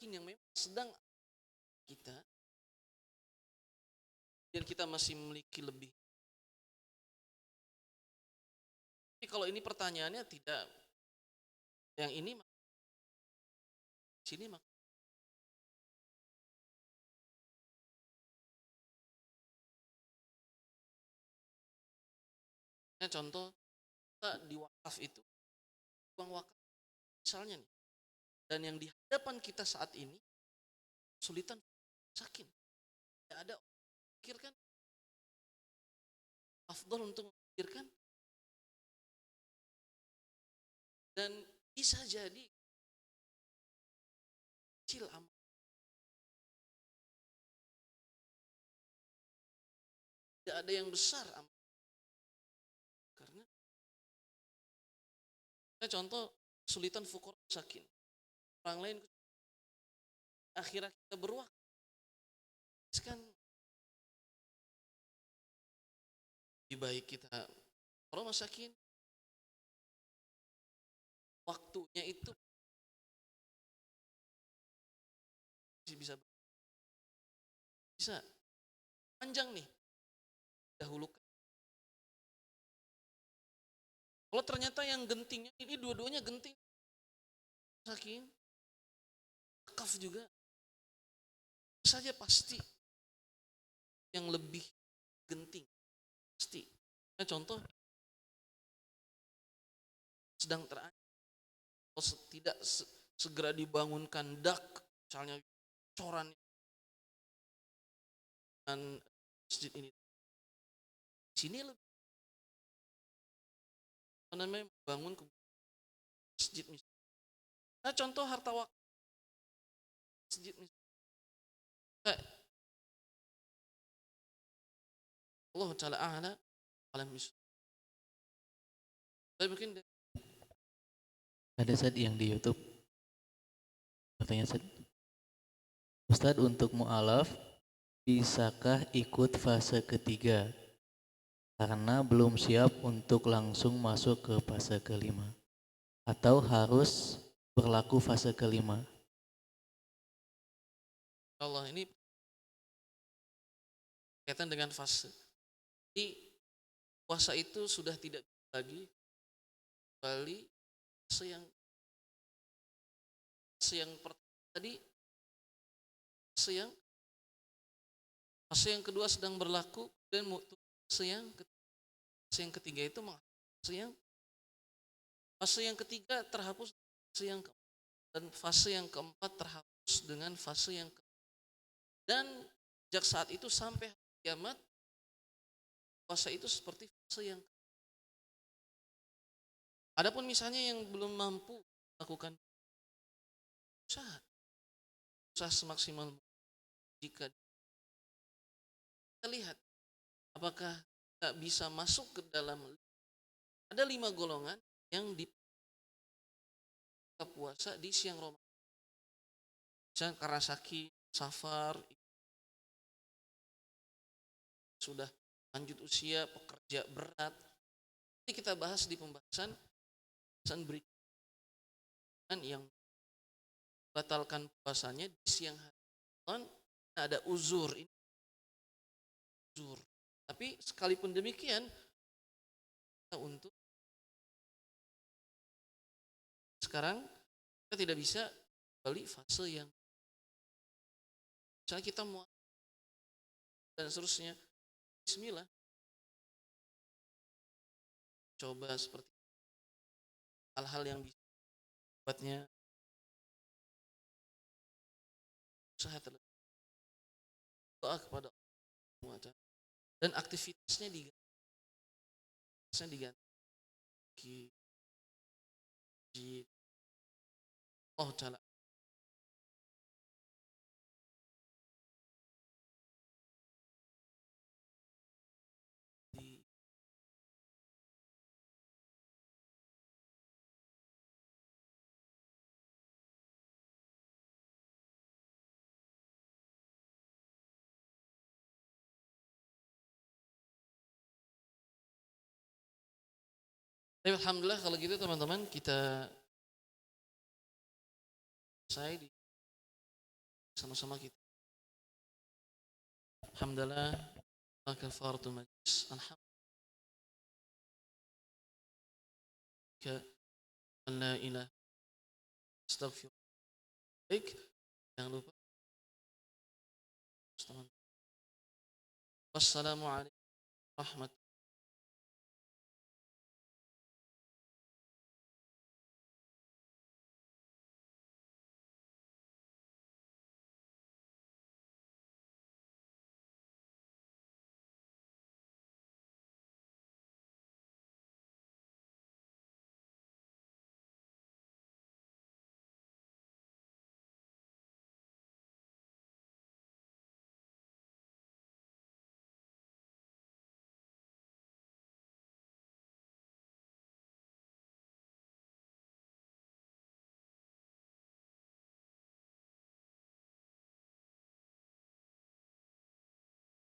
yang memang sedang kita dan kita masih memiliki lebih. Tapi kalau ini pertanyaannya tidak yang ini sini maka contoh kita di wakaf itu uang wakaf misalnya nih, dan yang di hadapan kita saat ini kesulitan sakin, tidak ada pikirkan afdal untuk memikirkan dan bisa jadi kecil amal tidak ada yang besar amal karena contoh kesulitan fukor sakin orang lain akhirnya kita berwakaf kan lebih baik kita kalau masakin waktunya itu bisa panjang nih dahulukan. Kalau ternyata yang gentingnya ini dua-duanya genting saking wakaf juga saja pasti yang lebih genting pasti. Contoh sedang terancam atau tidak segera dibangunkan dak misalnya coran dan masjid ini Sini lebih apa namanya bangun ke masjid misalnya. Nah, contoh harta wakaf masjid misalnya. Kayak Allah Ta'ala a'la alam bisawab. Tapi mungkin
Ada Ustadz yang di YouTube katanya Ustadz, Ustadz untuk mu'alaf bisakah ikut fase ketiga karena belum siap untuk langsung masuk ke fase kelima atau harus berlaku fase kelima?
Allah ini kaitan dengan fase. Jadi puasa itu sudah tidak lagi kembali fase yang pertama tadi, fase yang kedua sedang berlaku dan fase yang ketiga itu fase yang ketiga terhapus fase yang keempat, dan fase yang keempat terhapus dengan fase yang dan sejak saat itu sampai kiamat puasa itu seperti fase yang. Adapun misalnya yang belum mampu melakukan usaha semaksimal jika kita lihat apakah kita bisa masuk ke dalam ada 5 golongan yang di puasa di siang Ramadan. Misalnya karena sakit, safar, sudah lanjut usia, pekerja berat. Nanti kita bahas di pembahasan berikutnya yang batalkan puasanya di siang hari. Ada uzur. Tapi sekalipun demikian untuk sekarang kita tidak bisa balik fase yang misalnya kita mau dan seterusnya. Bismillah. Coba seperti hal-hal yang bisa buatnya usaha terlebih. Doa kepada Allah dan aktivitasnya diganti. Allah Ta'ala. Tapi alhamdulillah kalau gitu teman-teman kita selesai sama-sama kita. Alhamdulillah kafaratul majlis. Alhamdulillah la ilaha astaghfir. Baik, jangan lupa. Wassalamualaikum warahmatullahi wabarakatuh.